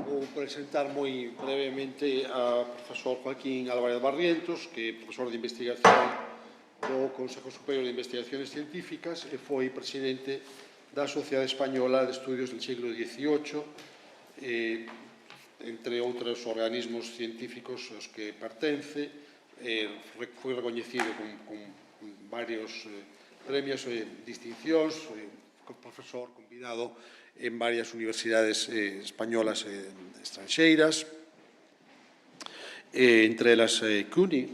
Vou presentar moi brevemente a profesor Joaquín Álvarez Barrientos, que é profesor de investigación do Consejo Superior de Investigaciones Científicas e foi presidente da Sociedade Española de Estudios del siglo XVIII, entre outros organismos científicos aos que pertence. Foi recoñecido con varios premios e distincións, profesor convidado en varias universidades españolas e estranxeiras, entre elas CUNY,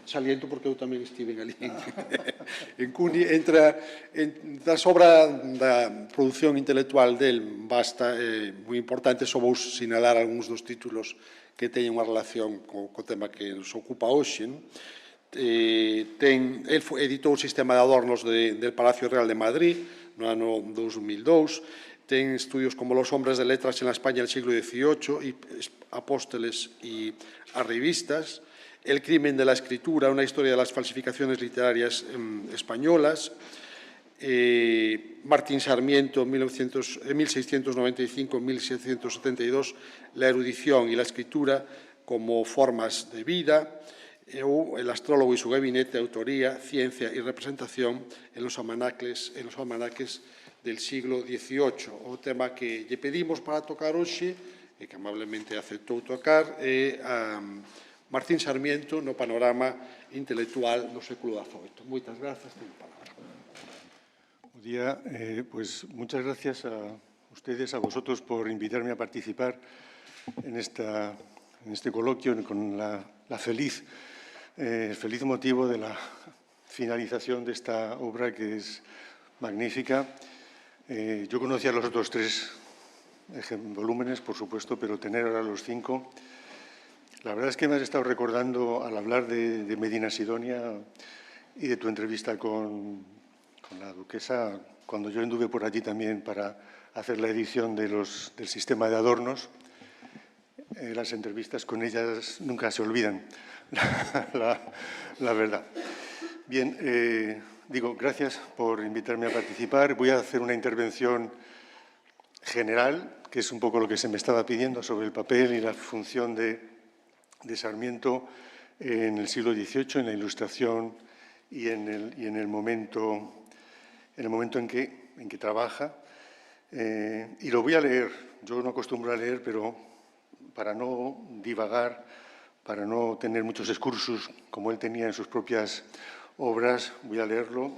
saliento porque eu tamén estive ali en CUNY. Da sobra da produción intelectual del basta moi importante, só vou sinalar algúns dos títulos que teñen unha relación co tema que nos ocupa hoxe. El editou o sistema de adornos del Palacio Real de Madrid no ano 2002, ten estudios como Los hombres de letras en la España del siglo XVIII, y Apóstoles y arribistas, El crimen de la escritura, una historia de las falsificaciones literarias españolas, Martín Sarmiento, 1695-1772, La erudición y la escritura como formas de vida, El astrólogo y su gabinete, autoría, ciencia y representación en los almanaques del siglo XVIII. O tema que lle pedimos para tocar hoxe, e que amablemente aceptou tocar, é Martín Sarmiento no panorama intelectual do século XVIII. Moitas grazas, teño palabra. Buen día. Pues muchas gracias a ustedes, a vosotros, por invitarme a participar en este coloquio con el feliz motivo de la finalización de esta obra, que es magnífica. Yo conocía los otros 3 volúmenes, por supuesto, pero tener ahora los 5. La verdad es que me has estado recordando, al hablar de Medina Sidonia y de tu entrevista con la duquesa, cuando yo anduve por allí también para hacer la edición del sistema de adornos. Las entrevistas con ellas nunca se olvidan, la verdad. Bien, digo, gracias por invitarme a participar. Voy a hacer una intervención general, que es un poco lo que se me estaba pidiendo, sobre el papel y la función de Sarmiento en el siglo XVIII, en la Ilustración y en el momento en que trabaja. Y lo voy a leer. Yo no acostumbro a leer, pero para no divagar, para no tener muchos excursus como él tenía en sus propias obras, voy a leerlo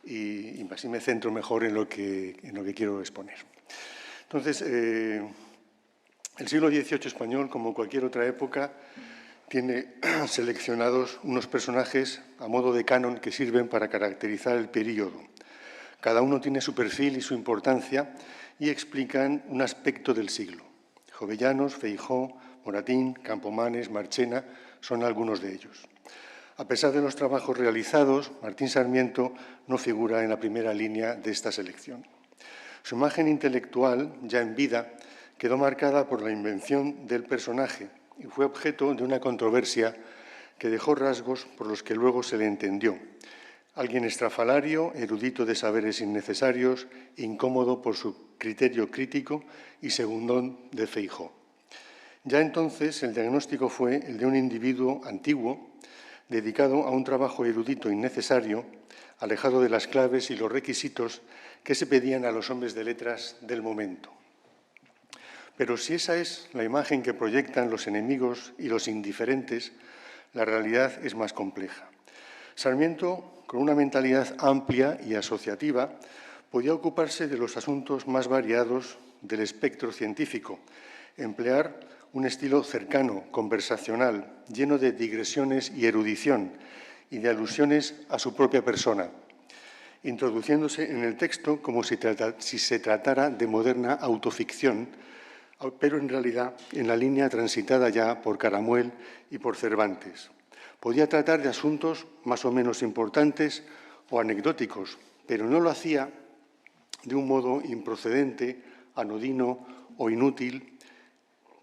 y así me centro mejor en lo que quiero exponer. Entonces, el siglo XVIII español, como cualquier otra época, tiene seleccionados unos personajes a modo de canon que sirven para caracterizar el período. Cada uno tiene su perfil y su importancia y explican un aspecto del siglo. Jovellanos, Feijoo, Moratín, Campomanes, Marchena son algunos de ellos. A pesar de los trabajos realizados, Martín Sarmiento no figura en la primera línea de esta selección. Su imagen intelectual, ya en vida, quedó marcada por la invención del personaje y fue objeto de una controversia que dejó rasgos por los que luego se le entendió. Alguien estrafalario, erudito de saberes innecesarios, incómodo por su criterio crítico y segundón de Feijoo. Ya entonces el diagnóstico fue el de un individuo antiguo, dedicado a un trabajo erudito innecesario, alejado de las claves y los requisitos que se pedían a los hombres de letras del momento. Pero si esa es la imagen que proyectan los enemigos y los indiferentes, la realidad es más compleja. Sarmiento, con una mentalidad amplia y asociativa, podía ocuparse de los asuntos más variados del espectro científico, emplear un estilo cercano, conversacional, lleno de digresiones y erudición y de alusiones a su propia persona, introduciéndose en el texto como si se tratara de moderna autoficción, pero en realidad en la línea transitada ya por Caramuel y por Cervantes. Podía tratar de asuntos más o menos importantes o anecdóticos, pero no lo hacía de un modo improcedente, anodino o inútil,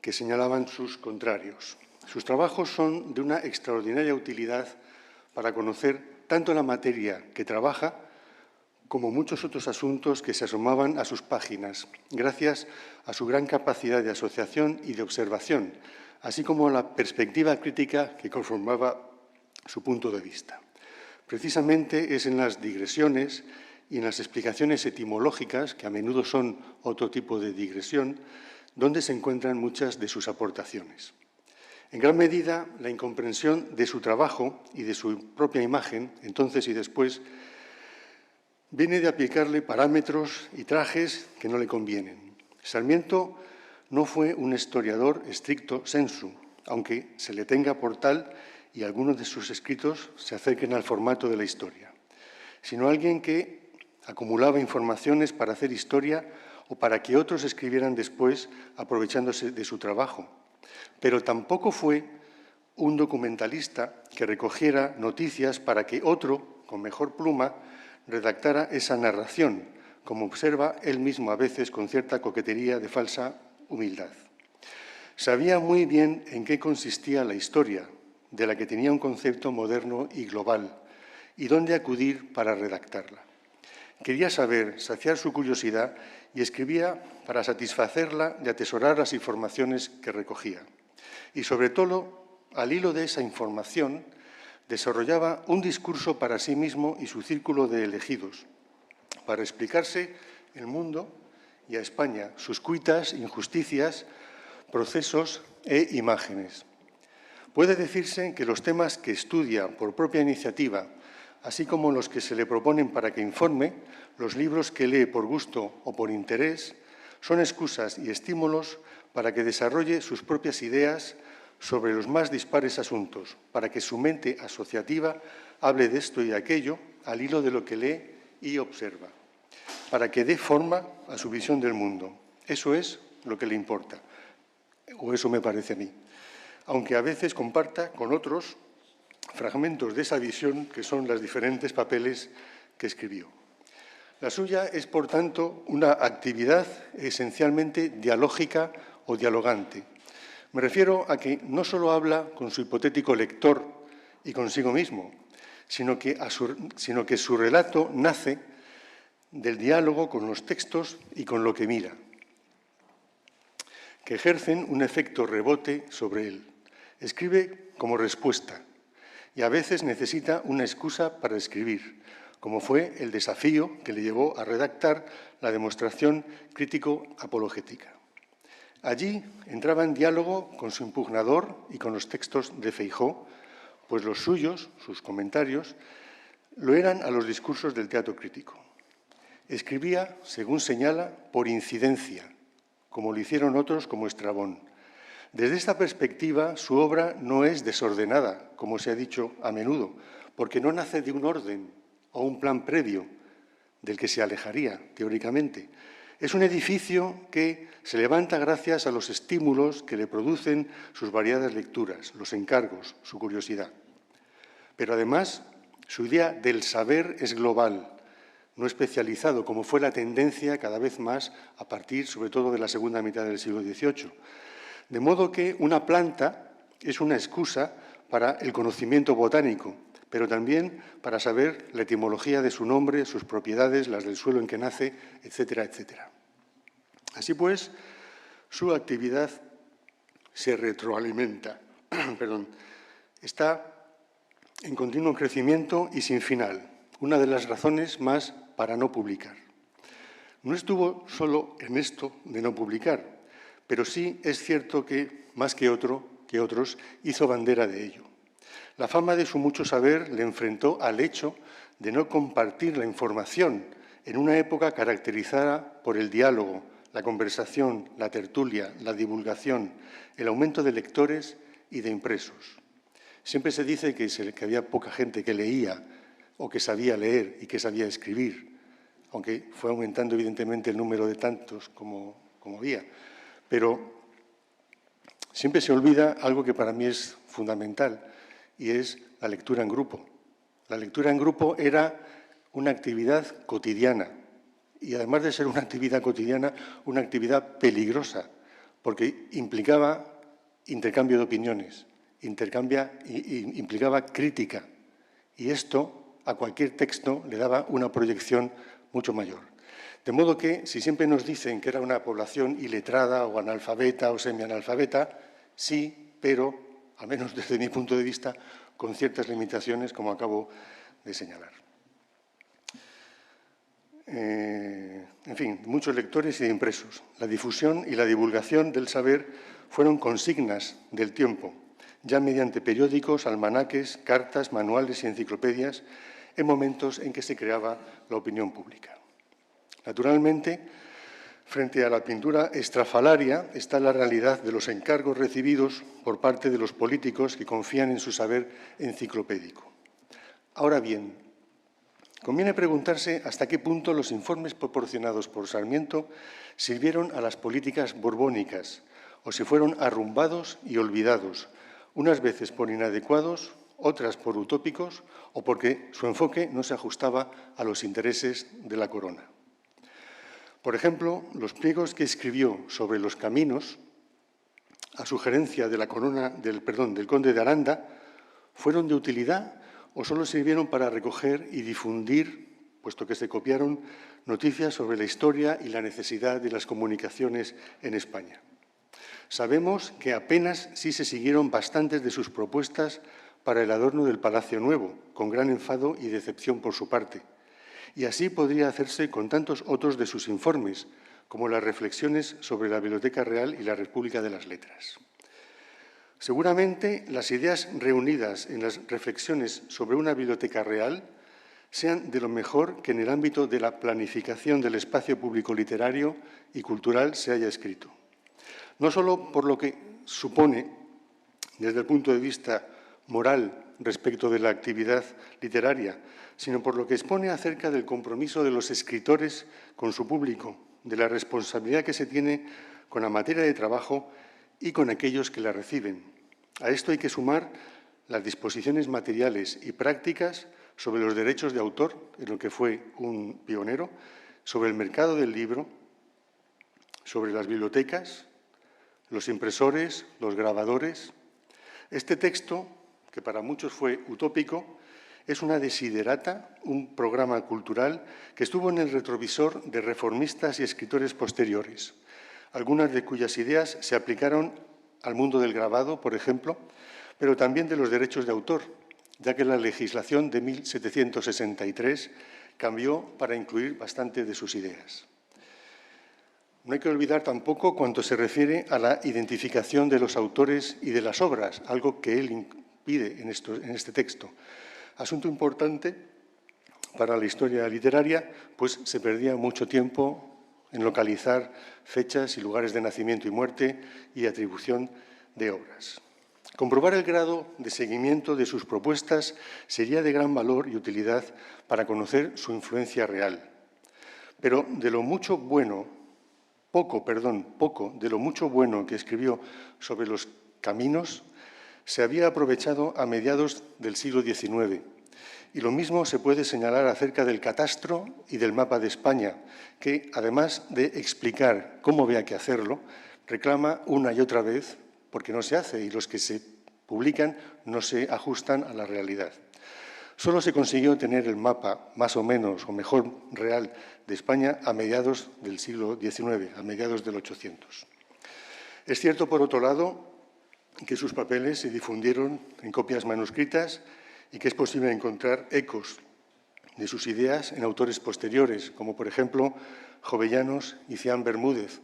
que señalaban sus contrarios. Sus trabajos son de una extraordinaria utilidad para conocer tanto la materia que trabaja como muchos otros asuntos que se asomaban a sus páginas, gracias a su gran capacidad de asociación y de observación, así como a la perspectiva crítica que conformaba su punto de vista. Precisamente es en las digresiones y en las explicaciones etimológicas, que a menudo son otro tipo de digresión, donde se encuentran muchas de sus aportaciones. En gran medida, la incomprensión de su trabajo y de su propia imagen, entonces y después, viene de aplicarle parámetros y trajes que no le convienen. Sarmiento no fue un historiador stricto sensu, aunque se le tenga por tal y algunos de sus escritos se acerquen al formato de la historia, sino alguien que acumulaba informaciones para hacer historia o para que otros escribieran después aprovechándose de su trabajo. Pero tampoco fue un documentalista que recogiera noticias para que otro, con mejor pluma, redactara esa narración, como observa él mismo a veces con cierta coquetería de falsa humildad. Sabía muy bien en qué consistía la historia, de la que tenía un concepto moderno y global, y dónde acudir para redactarla. Quería saber, saciar su curiosidad y escribía para satisfacerla y atesorar las informaciones que recogía. Y sobre todo, al hilo de esa información, desarrollaba un discurso para sí mismo y su círculo de elegidos, para explicarse el mundo y a España, sus cuitas, injusticias, procesos e imágenes. Puede decirse que los temas que estudia por propia iniciativa, así como los que se le proponen para que informe, los libros que lee por gusto o por interés, son excusas y estímulos para que desarrolle sus propias ideas sobre los más dispares asuntos, para que su mente asociativa hable de esto y de aquello al hilo de lo que lee y observa, para que dé forma a su visión del mundo. Eso es lo que le importa, o eso me parece a mí, aunque a veces comparta con otros fragmentos de esa visión que son los diferentes papeles que escribió. La suya es, por tanto, una actividad esencialmente dialógica o dialogante. Me refiero a que no solo habla con su hipotético lector y consigo mismo, sino que su relato nace del diálogo con los textos y con lo que mira, que ejercen un efecto rebote sobre él. Escribe como respuesta y a veces necesita una excusa para escribir, como fue el desafío que le llevó a redactar la demostración crítico-apologética. Allí entraba en diálogo con su impugnador y con los textos de Feijóo, pues los suyos, sus comentarios, lo eran a los discursos del teatro crítico. Escribía, según señala, por incidencia, como lo hicieron otros como Estrabón. Desde esta perspectiva, su obra no es desordenada, como se ha dicho a menudo, porque no nace de un orden o un plan previo del que se alejaría, teóricamente. Es un edificio que se levanta gracias a los estímulos que le producen sus variadas lecturas, los encargos, su curiosidad. Pero además, su idea del saber es global, no especializado, como fue la tendencia cada vez más a partir, sobre todo, de la segunda mitad del siglo XVIII. De modo que una planta es una excusa para el conocimiento botánico, pero también para saber la etimología de su nombre, sus propiedades, las del suelo en que nace, etcétera, etcétera. Así pues, su actividad se retroalimenta, está en continuo crecimiento y sin final, una de las razones más para no publicar. No estuvo solo en esto de no publicar, pero sí es cierto que, más que otros, hizo bandera de ello. La fama de su mucho saber le enfrentó al hecho de no compartir la información en una época caracterizada por el diálogo, la conversación, la tertulia, la divulgación, el aumento de lectores y de impresos. Siempre se dice que había poca gente que leía o que sabía leer y que sabía escribir, aunque fue aumentando evidentemente el número de tantos como había. Pero siempre se olvida algo que para mí es fundamental, y es la lectura en grupo. La lectura en grupo era una actividad cotidiana y, además de ser una actividad cotidiana, una actividad peligrosa, porque implicaba intercambio de opiniones, implicaba crítica, y esto a cualquier texto le daba una proyección mucho mayor. De modo que, si siempre nos dicen que era una población iletrada o analfabeta o semianalfabeta, sí, pero, al menos desde mi punto de vista, con ciertas limitaciones, como acabo de señalar. En fin, muchos lectores y impresos. La difusión y la divulgación del saber fueron consignas del tiempo, ya mediante periódicos, almanaques, cartas, manuales y enciclopedias, en momentos en que se creaba la opinión pública. Naturalmente, frente a la pintura estrafalaria está la realidad de los encargos recibidos por parte de los políticos que confían en su saber enciclopédico. Ahora bien, conviene preguntarse hasta qué punto los informes proporcionados por Sarmiento sirvieron a las políticas borbónicas o si fueron arrumbados y olvidados, unas veces por inadecuados, otras por utópicos o porque su enfoque no se ajustaba a los intereses de la corona. Por ejemplo, los pliegos que escribió sobre los caminos, a sugerencia de la corona del conde de Aranda, fueron de utilidad o solo sirvieron para recoger y difundir, puesto que se copiaron, noticias sobre la historia y la necesidad de las comunicaciones en España. Sabemos que apenas sí se siguieron bastantes de sus propuestas para el adorno del Palacio Nuevo, con gran enfado y decepción por su parte. Y así podría hacerse con tantos otros de sus informes, como las reflexiones sobre la Biblioteca Real y la República de las Letras. Seguramente las ideas reunidas en las reflexiones sobre una biblioteca real sean de lo mejor que en el ámbito de la planificación del espacio público literario y cultural se haya escrito. No solo por lo que supone, desde el punto de vista moral respecto de la actividad literaria, sino por lo que expone acerca del compromiso de los escritores con su público, de la responsabilidad que se tiene con la materia de trabajo y con aquellos que la reciben. A esto hay que sumar las disposiciones materiales y prácticas sobre los derechos de autor, en lo que fue un pionero, sobre el mercado del libro, sobre las bibliotecas, los impresores, los grabadores. Este texto, que para muchos fue utópico, es una desiderata, un programa cultural que estuvo en el retrovisor de reformistas y escritores posteriores, algunas de cuyas ideas se aplicaron al mundo del grabado, por ejemplo, pero también de los derechos de autor, ya que la legislación de 1763 cambió para incluir bastante de sus ideas. No hay que olvidar tampoco cuanto se refiere a la identificación de los autores y de las obras, algo que él pide en este texto. Asunto importante para la historia literaria, pues se perdía mucho tiempo en localizar fechas y lugares de nacimiento y muerte y atribución de obras. Comprobar el grado de seguimiento de sus propuestas sería de gran valor y utilidad para conocer su influencia real. Pero de lo mucho poco de lo mucho bueno que escribió sobre los caminos, se había aprovechado a mediados del siglo XIX. Y lo mismo se puede señalar acerca del catastro y del mapa de España, que, además de explicar cómo había que hacerlo, reclama una y otra vez porque no se hace y los que se publican no se ajustan a la realidad. Solo se consiguió tener el mapa más o menos o mejor real de España a mediados del siglo XIX, a mediados del 800. Es cierto, por otro lado, que sus papeles se difundieron en copias manuscritas y que es posible encontrar ecos de sus ideas en autores posteriores, como por ejemplo Jovellanos y Cian Bermúdez,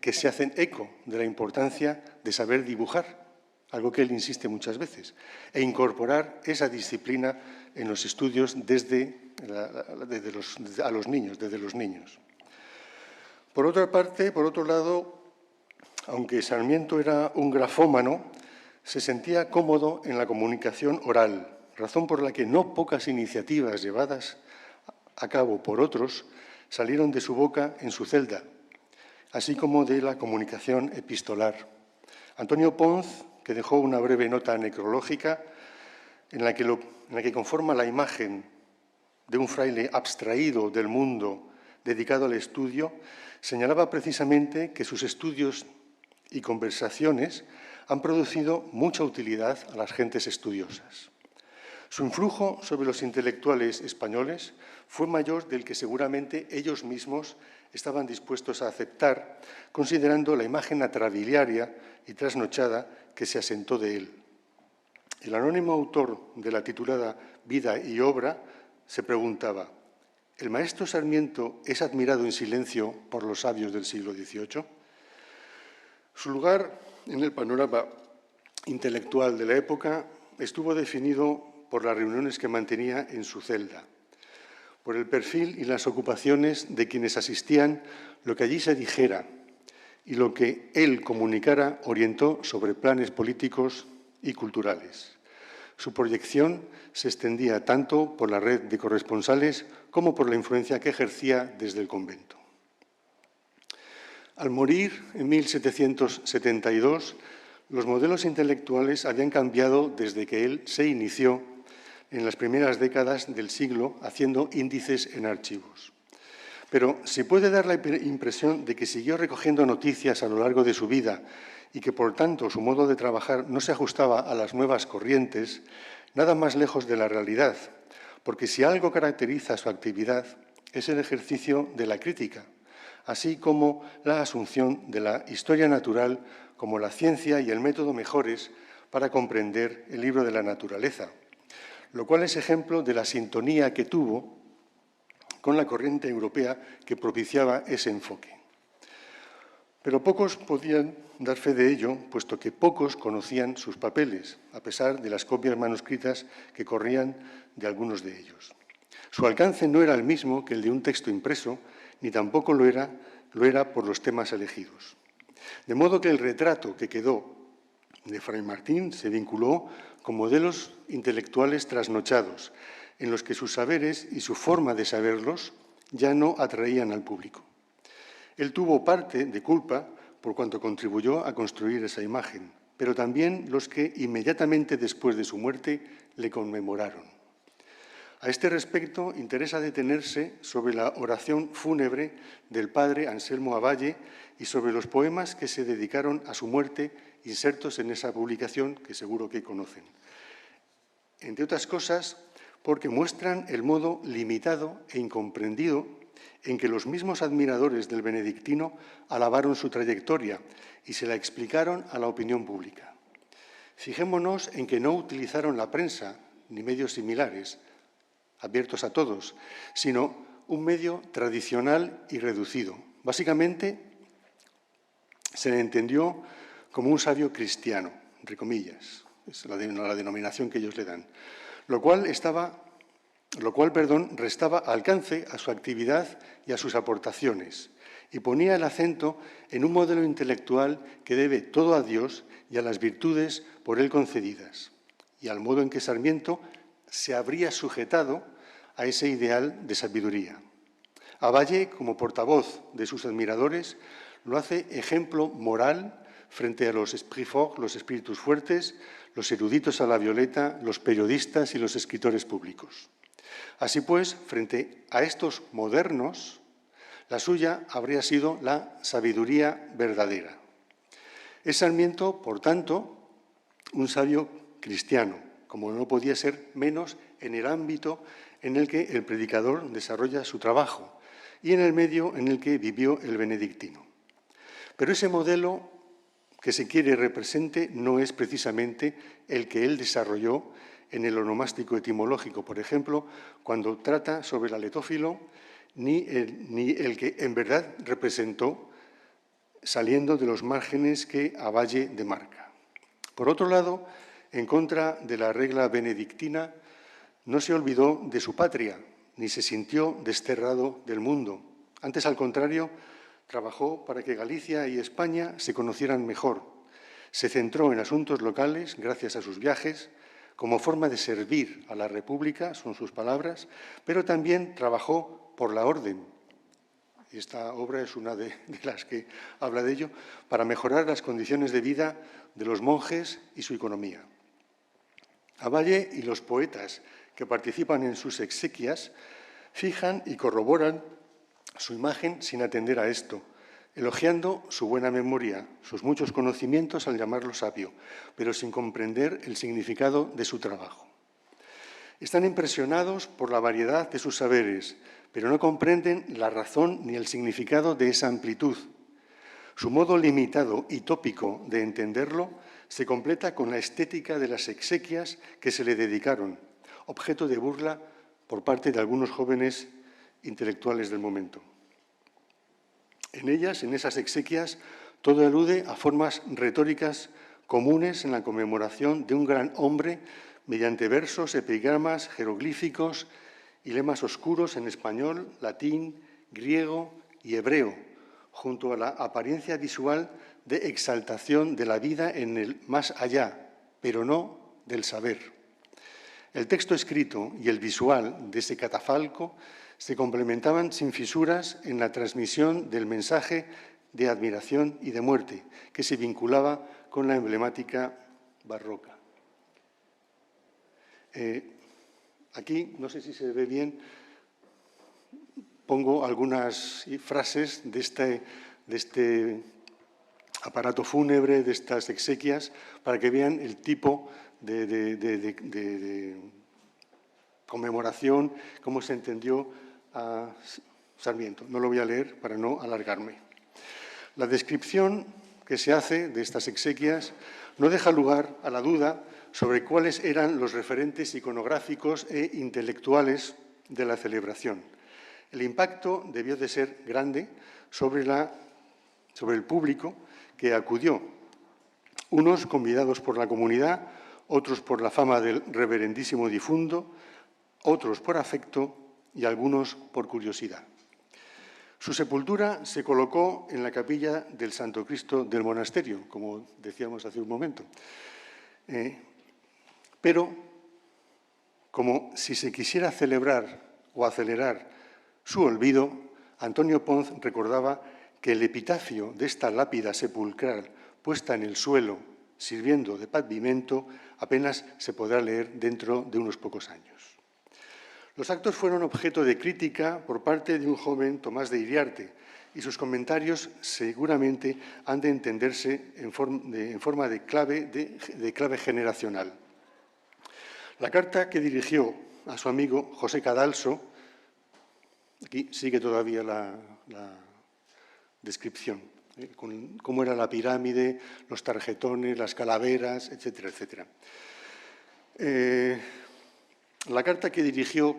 que se hacen eco de la importancia de saber dibujar, algo que él insiste muchas veces, e incorporar esa disciplina en los estudios desde los niños. Por otra parte, por otro lado, aunque Sarmiento era un grafómano, se sentía cómodo en la comunicación oral, razón por la que no pocas iniciativas llevadas a cabo por otros salieron de su boca en su celda, así como de la comunicación epistolar. Antonio Ponz, que dejó una breve nota necrológica en la que conforma la imagen de un fraile abstraído del mundo dedicado al estudio, señalaba precisamente que sus estudios y conversaciones han producido mucha utilidad a las gentes estudiosas. Su influjo sobre los intelectuales españoles fue mayor del que seguramente ellos mismos estaban dispuestos a aceptar, considerando la imagen atrabiliaria y trasnochada que se asentó de él. El anónimo autor de la titulada Vida y Obra se preguntaba: ¿el maestro Sarmiento es admirado en silencio por los sabios del siglo XVIII? Su lugar en el panorama intelectual de la época estuvo definido por las reuniones que mantenía en su celda, por el perfil y las ocupaciones de quienes asistían, lo que allí se dijera y lo que él comunicara orientó sobre planes políticos y culturales. Su proyección se extendía tanto por la red de corresponsales como por la influencia que ejercía desde el convento. Al morir en 1772, los modelos intelectuales habían cambiado desde que él se inició en las primeras décadas del siglo haciendo índices en archivos. Pero se puede dar la impresión de que siguió recogiendo noticias a lo largo de su vida y que, por tanto, su modo de trabajar no se ajustaba a las nuevas corrientes, nada más lejos de la realidad, porque si algo caracteriza su actividad es el ejercicio de la crítica, así como la asunción de la historia natural como la ciencia y el método mejores para comprender el libro de la naturaleza, lo cual es ejemplo de la sintonía que tuvo con la corriente europea que propiciaba ese enfoque. Pero pocos podían dar fe de ello, puesto que pocos conocían sus papeles, a pesar de las copias manuscritas que corrían de algunos de ellos. Su alcance no era el mismo que el de un texto impreso, ni tampoco lo era por los temas elegidos. De modo que el retrato que quedó de Fray Martín se vinculó con modelos intelectuales trasnochados, en los que sus saberes y su forma de saberlos ya no atraían al público. Él tuvo parte de culpa por cuanto contribuyó a construir esa imagen, pero también los que inmediatamente después de su muerte le conmemoraron. A este respecto, interesa detenerse sobre la oración fúnebre del padre Anselmo Avalle y sobre los poemas que se dedicaron a su muerte, insertos en esa publicación que seguro que conocen. Entre otras cosas, porque muestran el modo limitado e incomprendido en que los mismos admiradores del benedictino alabaron su trayectoria y se la explicaron a la opinión pública. Fijémonos en que no utilizaron la prensa ni medios similares, abiertos a todos, sino un medio tradicional y reducido. Básicamente, se le entendió como un sabio cristiano, entre comillas, es la denominación que ellos le dan, lo cual restaba alcance a su actividad y a sus aportaciones y ponía el acento en un modelo intelectual que debe todo a Dios y a las virtudes por él concedidas y al modo en que Sarmiento se habría sujetado a ese ideal de sabiduría. Avalle, como portavoz de sus admiradores, lo hace ejemplo moral frente a los esprits forts, los espíritus fuertes, los eruditos a la violeta, los periodistas y los escritores públicos. Así pues, frente a estos modernos, la suya habría sido la sabiduría verdadera. Es Sarmiento, por tanto, un sabio cristiano, como no podía ser menos en el ámbito en el que el predicador desarrolla su trabajo y en el medio en el que vivió el benedictino. Pero ese modelo que se quiere represente no es precisamente el que él desarrolló en el onomástico etimológico, por ejemplo, cuando trata sobre el aletófilo, ni el que en verdad representó saliendo de los márgenes que Avalle demarca. Por otro lado, en contra de la regla benedictina, no se olvidó de su patria, ni se sintió desterrado del mundo. Antes, al contrario, trabajó para que Galicia y España se conocieran mejor. Se centró en asuntos locales, gracias a sus viajes, como forma de servir a la República, son sus palabras, pero también trabajó por la orden. Y esta obra es una de las que habla de ello, para mejorar las condiciones de vida de los monjes y su economía. Avalle y los poetas que participan en sus exequias fijan y corroboran su imagen sin atender a esto, elogiando su buena memoria, sus muchos conocimientos al llamarlo sabio, pero sin comprender el significado de su trabajo. Están impresionados por la variedad de sus saberes, pero no comprenden la razón ni el significado de esa amplitud. Su modo limitado y tópico de entenderlo se completa con la estética de las exequias que se le dedicaron, objeto de burla por parte de algunos jóvenes intelectuales del momento. En ellas, en esas exequias, todo alude a formas retóricas comunes en la conmemoración de un gran hombre mediante versos, epigramas, jeroglíficos y lemas oscuros en español, latín, griego y hebreo, junto a la apariencia visual de exaltación de la vida en el más allá, pero no del saber. El texto escrito y el visual de ese catafalco se complementaban sin fisuras en la transmisión del mensaje de admiración y de muerte, que se vinculaba con la emblemática barroca. Aquí, no sé si se ve bien, pongo algunas frases de este aparato fúnebre, de estas exequias, para que vean el tipo de conmemoración, cómo se entendió a Sarmiento. No lo voy a leer para no alargarme. La descripción que se hace de estas exequias no deja lugar a la duda sobre cuáles eran los referentes iconográficos e intelectuales de la celebración. El impacto debió de ser grande sobre el público que acudió, unos convidados por la comunidad, otros por la fama del reverendísimo difunto, otros por afecto y algunos por curiosidad. Su sepultura se colocó en la capilla del Santo Cristo del monasterio, como decíamos hace un momento. Pero, como si se quisiera celebrar o acelerar su olvido, Antonio Ponz recordaba que el epitafio de esta lápida sepulcral puesta en el suelo, sirviendo de pavimento, apenas se podrá leer dentro de unos pocos años. Los actos fueron objeto de crítica por parte de un joven, Tomás de Iriarte, y sus comentarios seguramente han de entenderse en forma de clave generacional. La carta que dirigió a su amigo José Cadalso, aquí sigue todavía la descripción, con cómo era la pirámide, los tarjetones, las calaveras, etcétera, etcétera. La carta que dirigió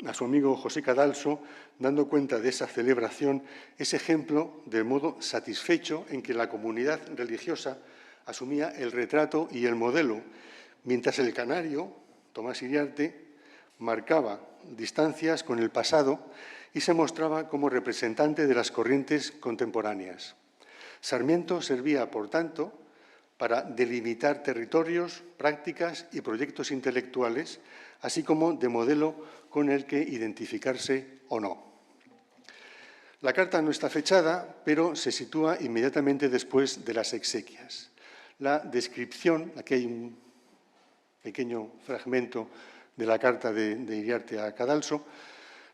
a su amigo José Cadalso, dando cuenta de esa celebración, es ejemplo del modo satisfecho en que la comunidad religiosa asumía el retrato y el modelo, mientras el canario, Tomás Iriarte, marcaba distancias con el pasado y se mostraba como representante de las corrientes contemporáneas. Sarmiento servía, por tanto, para delimitar territorios, prácticas y proyectos intelectuales, así como de modelo con el que identificarse o no. La carta no está fechada, pero se sitúa inmediatamente después de las exequias. La descripción, aquí hay un pequeño fragmento de la carta de Iriarte a Cadalso.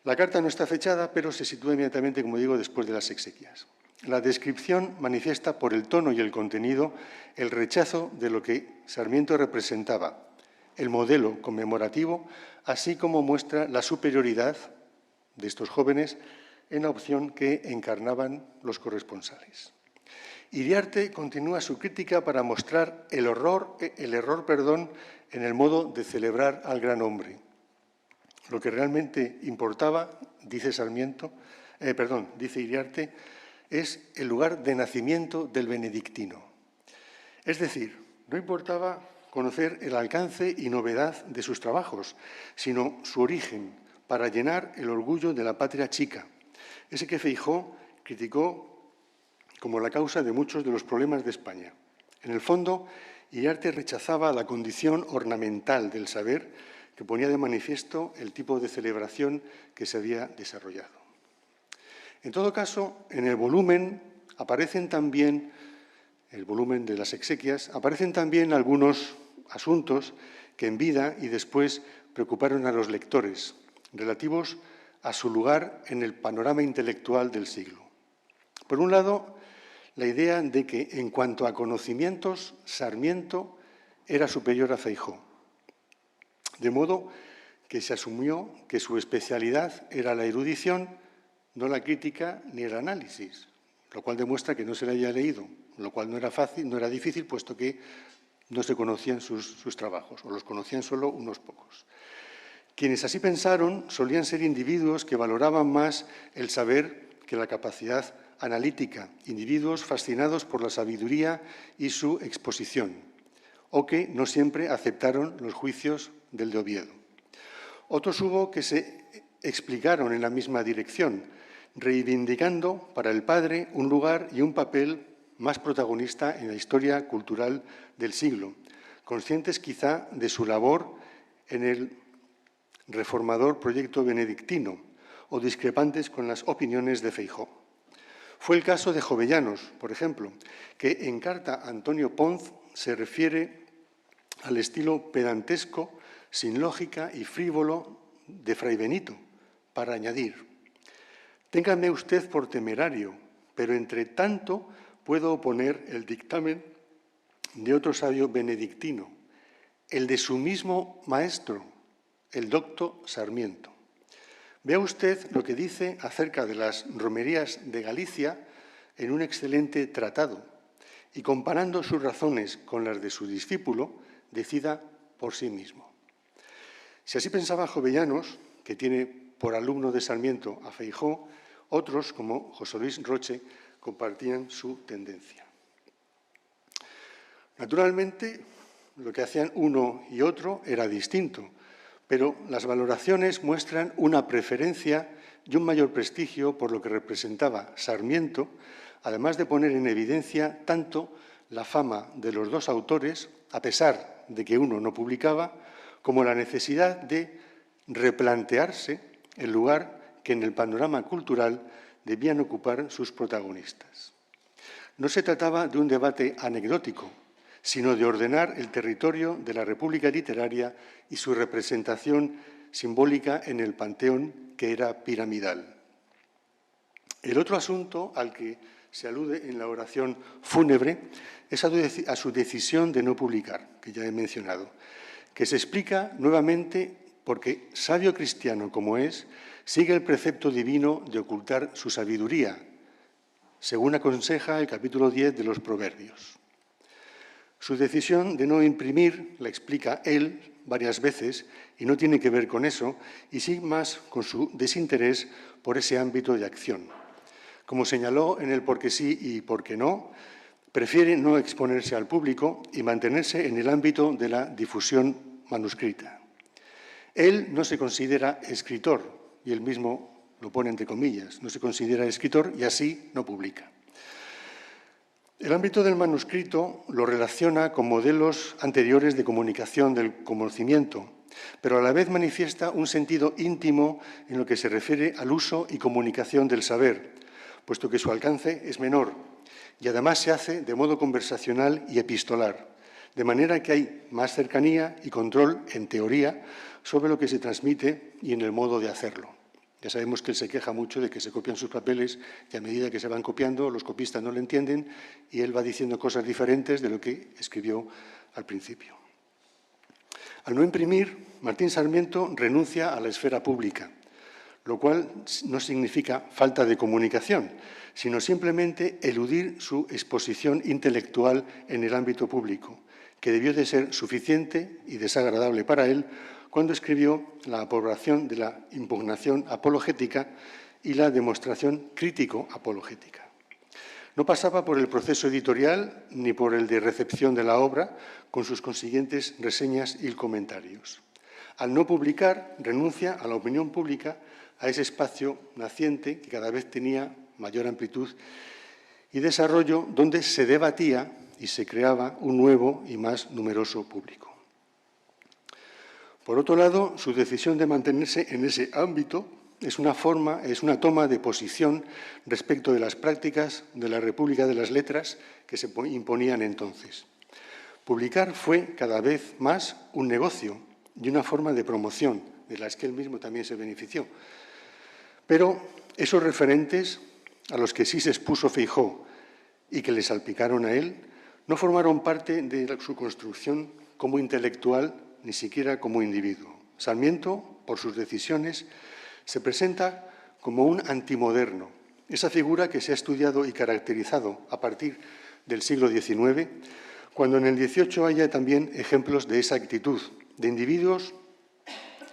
La carta no está fechada, pero se sitúa inmediatamente, como digo, después de las exequias. La descripción manifiesta por el tono y el contenido el rechazo de lo que Sarmiento representaba, el modelo conmemorativo, así como muestra la superioridad de estos jóvenes en la opción que encarnaban los corresponsales. Iriarte continúa su crítica para mostrar el error en el modo de celebrar al gran hombre. Lo que realmente importaba, dice Iriarte, es el lugar de nacimiento del benedictino. Es decir, no importaba conocer el alcance y novedad de sus trabajos, sino su origen, para llenar el orgullo de la patria chica, ese que Feijóo criticó como la causa de muchos de los problemas de España. En el fondo, Iriarte rechazaba la condición ornamental del saber que ponía de manifiesto el tipo de celebración que se había desarrollado. En todo caso, en el volumen de las exequias, aparecen también algunos asuntos que en vida y después preocuparon a los lectores, relativos a su lugar en el panorama intelectual del siglo. Por un lado, la idea de que, en cuanto a conocimientos, Sarmiento era superior a Feijóo. De modo que se asumió que su especialidad era la erudición, no la crítica ni el análisis, lo cual demuestra que no se le había leído, lo cual no era fácil, no era difícil, puesto que no se conocían sus trabajos, o los conocían solo unos pocos. Quienes así pensaron solían ser individuos que valoraban más el saber que la capacidad analítica, individuos fascinados por la sabiduría y su exposición, o que no siempre aceptaron los juicios del de Oviedo. Otros hubo que se explicaron en la misma dirección, reivindicando para el padre un lugar y un papel más protagonista en la historia cultural del siglo, conscientes quizá de su labor en el reformador proyecto benedictino o discrepantes con las opiniones de Feijóo. Fue el caso de Jovellanos, por ejemplo, que en carta a Antonio Ponz se refiere al estilo pedantesco, sin lógica y frívolo de Fray Benito, para añadir: téngame usted por temerario, pero entre tanto puedo oponer el dictamen de otro sabio benedictino, el de su mismo maestro, el docto Sarmiento. Vea usted lo que dice acerca de las romerías de Galicia en un excelente tratado y, comparando sus razones con las de su discípulo, decida por sí mismo. Si así pensaba Jovellanos, que tiene por alumno de Sarmiento a Feijóo, otros, como José Luis Roche, compartían su tendencia. Naturalmente, lo que hacían uno y otro era distinto, pero las valoraciones muestran una preferencia y un mayor prestigio por lo que representaba Sarmiento, además de poner en evidencia tanto la fama de los dos autores, a pesar de que uno no publicaba, como la necesidad de replantearse el lugar que en el panorama cultural debían ocupar sus protagonistas. No se trataba de un debate anecdótico, sino de ordenar el territorio de la República Literaria y su representación simbólica en el panteón, que era piramidal. El otro asunto al que se alude en la oración fúnebre es a su decisión de no publicar, que ya he mencionado, que se explica nuevamente porque, sabio cristiano como es, sigue el precepto divino de ocultar su sabiduría, según aconseja el capítulo 10 de los Proverbios. Su decisión de no imprimir la explica él varias veces y no tiene que ver con eso, y sí más con su desinterés por ese ámbito de acción. Como señaló en el por qué sí y por qué no, prefiere no exponerse al público y mantenerse en el ámbito de la difusión manuscrita. Él no se considera escritor, y él mismo lo pone entre comillas, no se considera escritor y así no publica. El ámbito del manuscrito lo relaciona con modelos anteriores de comunicación del conocimiento, pero a la vez manifiesta un sentido íntimo en lo que se refiere al uso y comunicación del saber, puesto que su alcance es menor y además se hace de modo conversacional y epistolar, de manera que hay más cercanía y control, en teoría, sobre lo que se transmite y en el modo de hacerlo. Ya sabemos que él se queja mucho de que se copian sus papeles y a medida que se van copiando, los copistas no lo entienden y él va diciendo cosas diferentes de lo que escribió al principio. Al no imprimir, Martín Sarmiento renuncia a la esfera pública, lo cual no significa falta de comunicación, sino simplemente eludir su exposición intelectual en el ámbito público, que debió de ser suficiente y desagradable para él cuando escribió la aprobación de la impugnación apologética y la demostración crítico-apologética. No pasaba por el proceso editorial ni por el de recepción de la obra, con sus consiguientes reseñas y comentarios. Al no publicar, renuncia a la opinión pública, a ese espacio naciente que cada vez tenía mayor amplitud y desarrollo, donde se debatía y se creaba un nuevo y más numeroso público. Por otro lado, su decisión de mantenerse en ese ámbito es una toma de posición respecto de las prácticas de la República de las Letras que se imponían entonces. Publicar fue cada vez más un negocio y una forma de promoción, de las que él mismo también se benefició. Pero esos referentes, a los que sí se expuso Feijóo y que le salpicaron a él, no formaron parte de su construcción como intelectual, ni siquiera como individuo. Sarmiento, por sus decisiones, se presenta como un antimoderno, esa figura que se ha estudiado y caracterizado a partir del siglo XIX, cuando en el XVIII haya también ejemplos de esa actitud, de individuos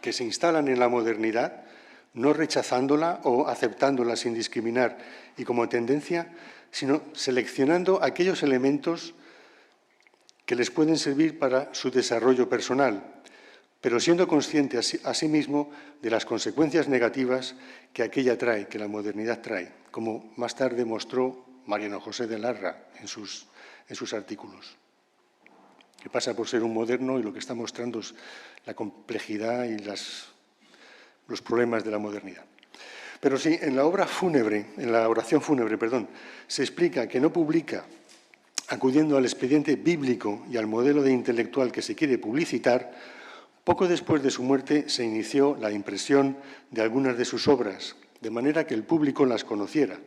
que se instalan en la modernidad, no rechazándola o aceptándola sin discriminar y como tendencia, sino seleccionando aquellos elementos que les pueden servir para su desarrollo personal, pero siendo consciente asimismo de las consecuencias negativas que aquella trae, que la modernidad trae, como más tarde mostró Mariano José de Larra en sus artículos, que pasa por ser un moderno y lo que está mostrando es la complejidad y los problemas de la modernidad. Pero sí, en la oración fúnebre, se explica que no publica acudiendo al expediente bíblico y al modelo de intelectual que se quiere publicitar. Poco después de su muerte se inició la impresión de algunas de sus obras, de manera que el público las conociera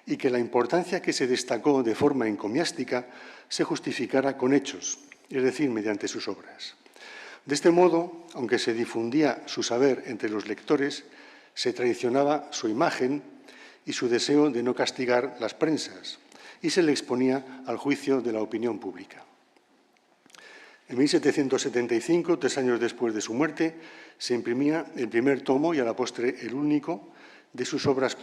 y que la importancia que se destacó de forma encomiástica se justificara con hechos, es decir, mediante sus obras. De este modo, aunque se difundía su saber entre los lectores, se traicionaba su imagen y su deseo de no castigar las prensas y se le exponía al juicio de la opinión pública. En 1775, 3 años después de su muerte, se imprimía el primer tomo y a la postre el único de sus obras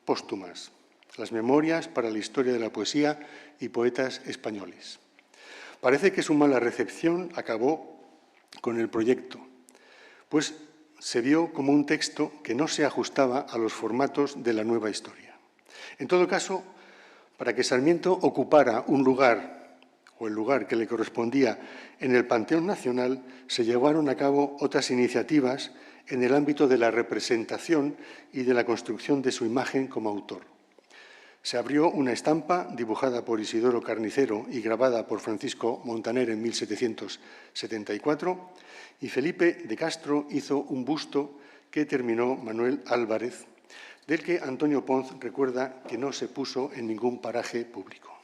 póstumas, las Memorias para la Historia de la Poesía y Poetas Españoles. Parece que su mala recepción acabó con el proyecto, pues se vio como un texto que no se ajustaba a los formatos de la nueva historia. En todo caso, para que Sarmiento ocupara un lugar o el lugar que le correspondía en el Panteón Nacional, se llevaron a cabo otras iniciativas en el ámbito de la representación y de la construcción de su imagen como autor. Se abrió una estampa dibujada por Isidoro Carnicero y grabada por Francisco Montaner en 1774, y Felipe de Castro hizo un busto que terminó Manuel Álvarez, del que Antonio Ponz recuerda que no se puso en ningún paraje público.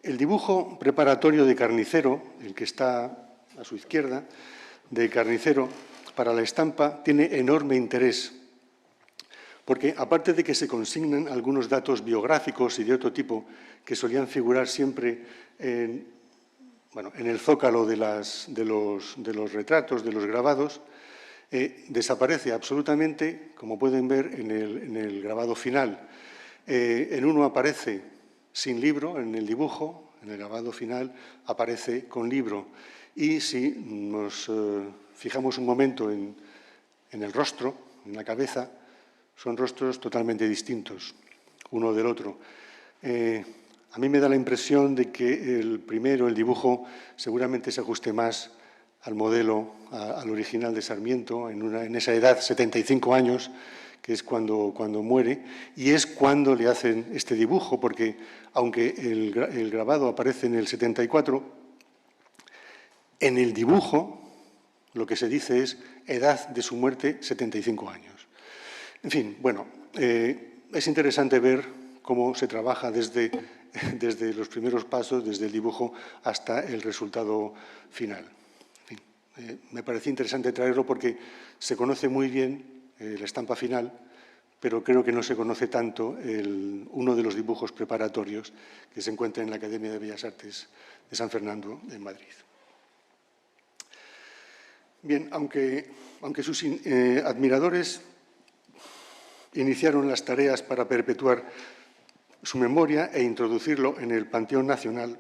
El dibujo preparatorio de Carnicero, el que está a su izquierda, de Carnicero, para la estampa, tiene enorme interés, porque aparte de que se consignan algunos datos biográficos y de otro tipo que solían figurar siempre en el zócalo de los retratos, de los grabados, desaparece absolutamente, como pueden ver en el grabado final. En uno aparece sin libro, en el dibujo, en el grabado final aparece con libro. Y si nos fijamos un momento en el rostro, en la cabeza, son rostros totalmente distintos, uno del otro. A mí me da la impresión de que el primero, el dibujo, seguramente se ajuste más al modelo, al original de Sarmiento, en esa edad, 75 años, que es cuando muere, y es cuando le hacen este dibujo, porque aunque el grabado aparece en el 74, en el dibujo lo que se dice es edad de su muerte, 75 años. En fin, bueno, es interesante ver cómo se trabaja desde los primeros pasos, desde el dibujo hasta el resultado final. En fin, me parecía interesante traerlo porque se conoce muy bien la estampa final, pero creo que no se conoce tanto uno de los dibujos preparatorios que se encuentra en la Academia de Bellas Artes de San Fernando, en Madrid. Bien, aunque sus admiradores iniciaron las tareas para perpetuar su memoria e introducirlo en el Panteón Nacional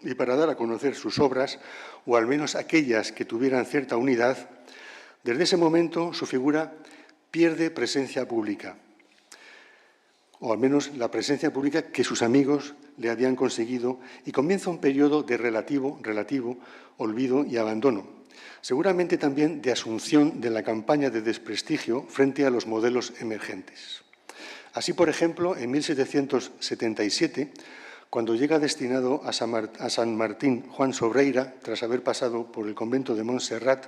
y para dar a conocer sus obras, o al menos aquellas que tuvieran cierta unidad, desde ese momento su figura pierde presencia pública, o al menos la presencia pública que sus amigos le habían conseguido, y comienza un periodo de relativo olvido y abandono, seguramente también de asunción de la campaña de desprestigio frente a los modelos emergentes. Así, por ejemplo, en 1777, cuando llega destinado a San Martín Juan Sobreira, tras haber pasado por el convento de Montserrat,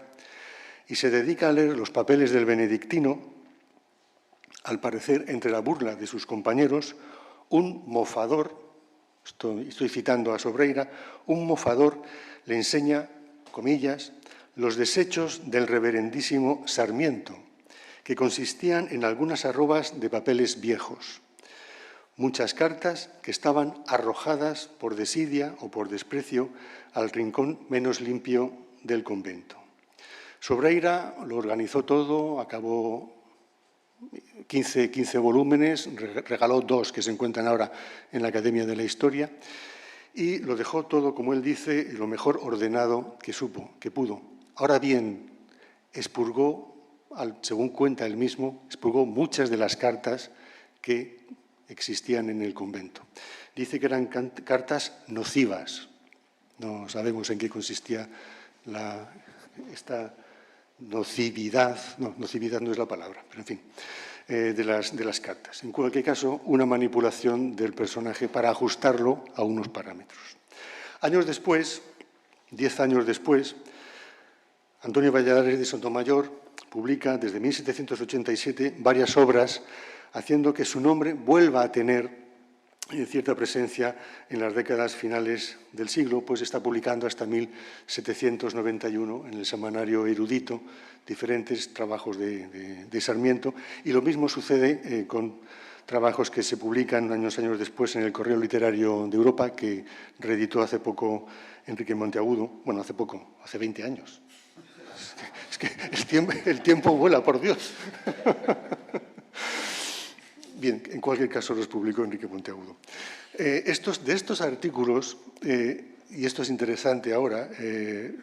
y se dedica a leer los papeles del benedictino, al parecer, entre la burla de sus compañeros, un mofador, estoy citando a Sobreira, un mofador le enseña, comillas, los desechos del reverendísimo Sarmiento, que consistían en algunas arrobas de papeles viejos. Muchas cartas que estaban arrojadas por desidia o por desprecio al rincón menos limpio del convento. Sobreira lo organizó todo, acabó 15 volúmenes, regaló 2 que se encuentran ahora en la Academia de la Historia, y lo dejó todo, como él dice, lo mejor ordenado que supo, que pudo. Ahora bien, expurgó, según cuenta él mismo, expurgó muchas de las cartas que existían en el convento. Dice que eran cartas nocivas. No sabemos en qué consistía esta nocividad. No, nocividad no es la palabra, pero en fin, de las cartas. En cualquier caso, una manipulación del personaje para ajustarlo a unos parámetros. Años después, 10 años después, Antonio Valladares de Sotomayor publica desde 1787 varias obras haciendo que su nombre vuelva a tener cierta presencia en las décadas finales del siglo, pues está publicando hasta 1791 en el semanario Erudito diferentes trabajos de Sarmiento, y lo mismo sucede con trabajos que se publican años después en el Correo Literario de Europa, que reeditó hace poco Enrique Monteagudo, bueno, hace poco, hace 20 años. Es que el tiempo vuela, por Dios. Bien, en cualquier caso los publicó Enrique Monteagudo. De estos artículos, y esto es interesante ahora,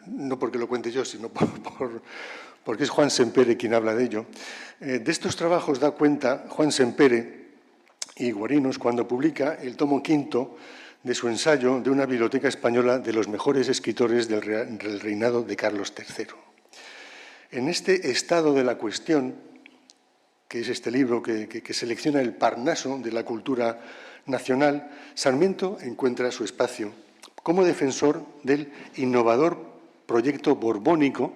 no porque lo cuente yo, sino porque es Juan Sempere quien habla de ello, de estos trabajos da cuenta Juan Sempere y Guarinos cuando publica el tomo quinto de su ensayo de una biblioteca española de los mejores escritores del reinado de Carlos III. En este estado de la cuestión, que es este libro que selecciona el Parnaso de la cultura nacional, Sarmiento encuentra su espacio como defensor del innovador proyecto borbónico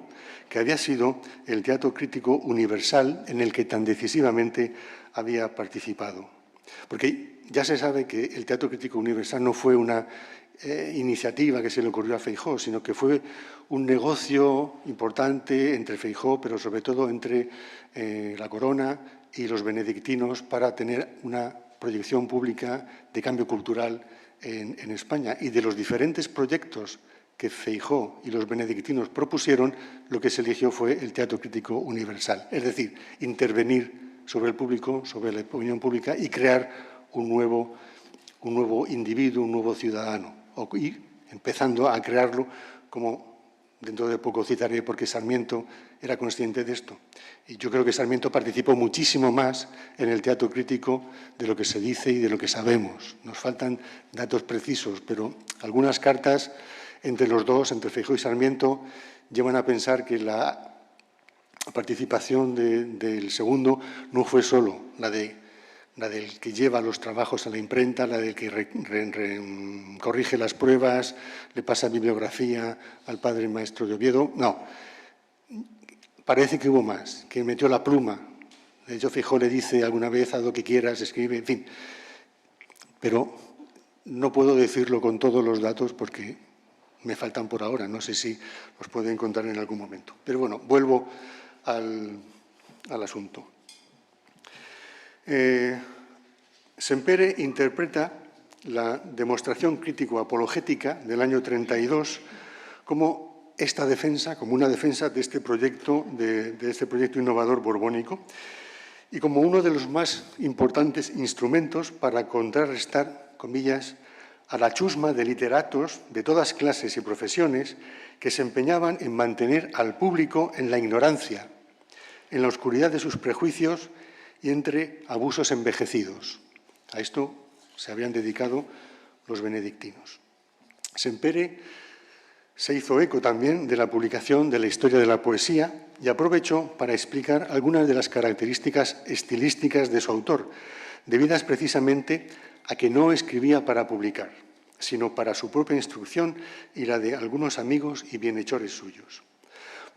que había sido el Teatro Crítico Universal en el que tan decisivamente había participado. Porque ya se sabe que el Teatro Crítico Universal no fue una iniciativa que se le ocurrió a Feijóo, sino que fue un negocio importante entre Feijóo, pero sobre todo entre la Corona y los benedictinos para tener una proyección pública de cambio cultural en España. Y de los diferentes proyectos que Feijóo y los benedictinos propusieron, lo que se eligió fue el Teatro Crítico Universal, es decir, intervenir sobre el público, sobre la opinión pública y crear un nuevo individuo, un nuevo ciudadano, y empezando a crearlo, como dentro de poco citaré, porque Sarmiento era consciente de esto. Y yo creo que Sarmiento participó muchísimo más en el teatro crítico de lo que se dice y de lo que sabemos. Nos faltan datos precisos, pero algunas cartas entre los dos, entre Feijóo y Sarmiento, llevan a pensar que la participación del segundo no fue solo la del que lleva los trabajos a la imprenta, la del que corrige las pruebas, le pasa bibliografía al padre maestro de Oviedo. No, parece que hubo más, que metió la pluma. De hecho, Feijóo le dice alguna vez: haz lo que quieras, escribe, en fin. Pero no puedo decirlo con todos los datos porque me faltan por ahora. No sé si los puedo encontrar en algún momento. Pero bueno, vuelvo al asunto. Sempere interpreta la demostración crítico-apologética del año 32 como esta defensa, como una defensa de este proyecto innovador borbónico y como uno de los más importantes instrumentos para contrarrestar, comillas, a la chusma de literatos de todas clases y profesiones que se empeñaban en mantener al público en la ignorancia, en la oscuridad de sus prejuicios y entre abusos envejecidos. A esto se habían dedicado los benedictinos. Sempere se hizo eco también de la publicación de la Historia de la Poesía y aprovechó para explicar algunas de las características estilísticas de su autor, debidas precisamente a que no escribía para publicar, sino para su propia instrucción y la de algunos amigos y bienhechores suyos.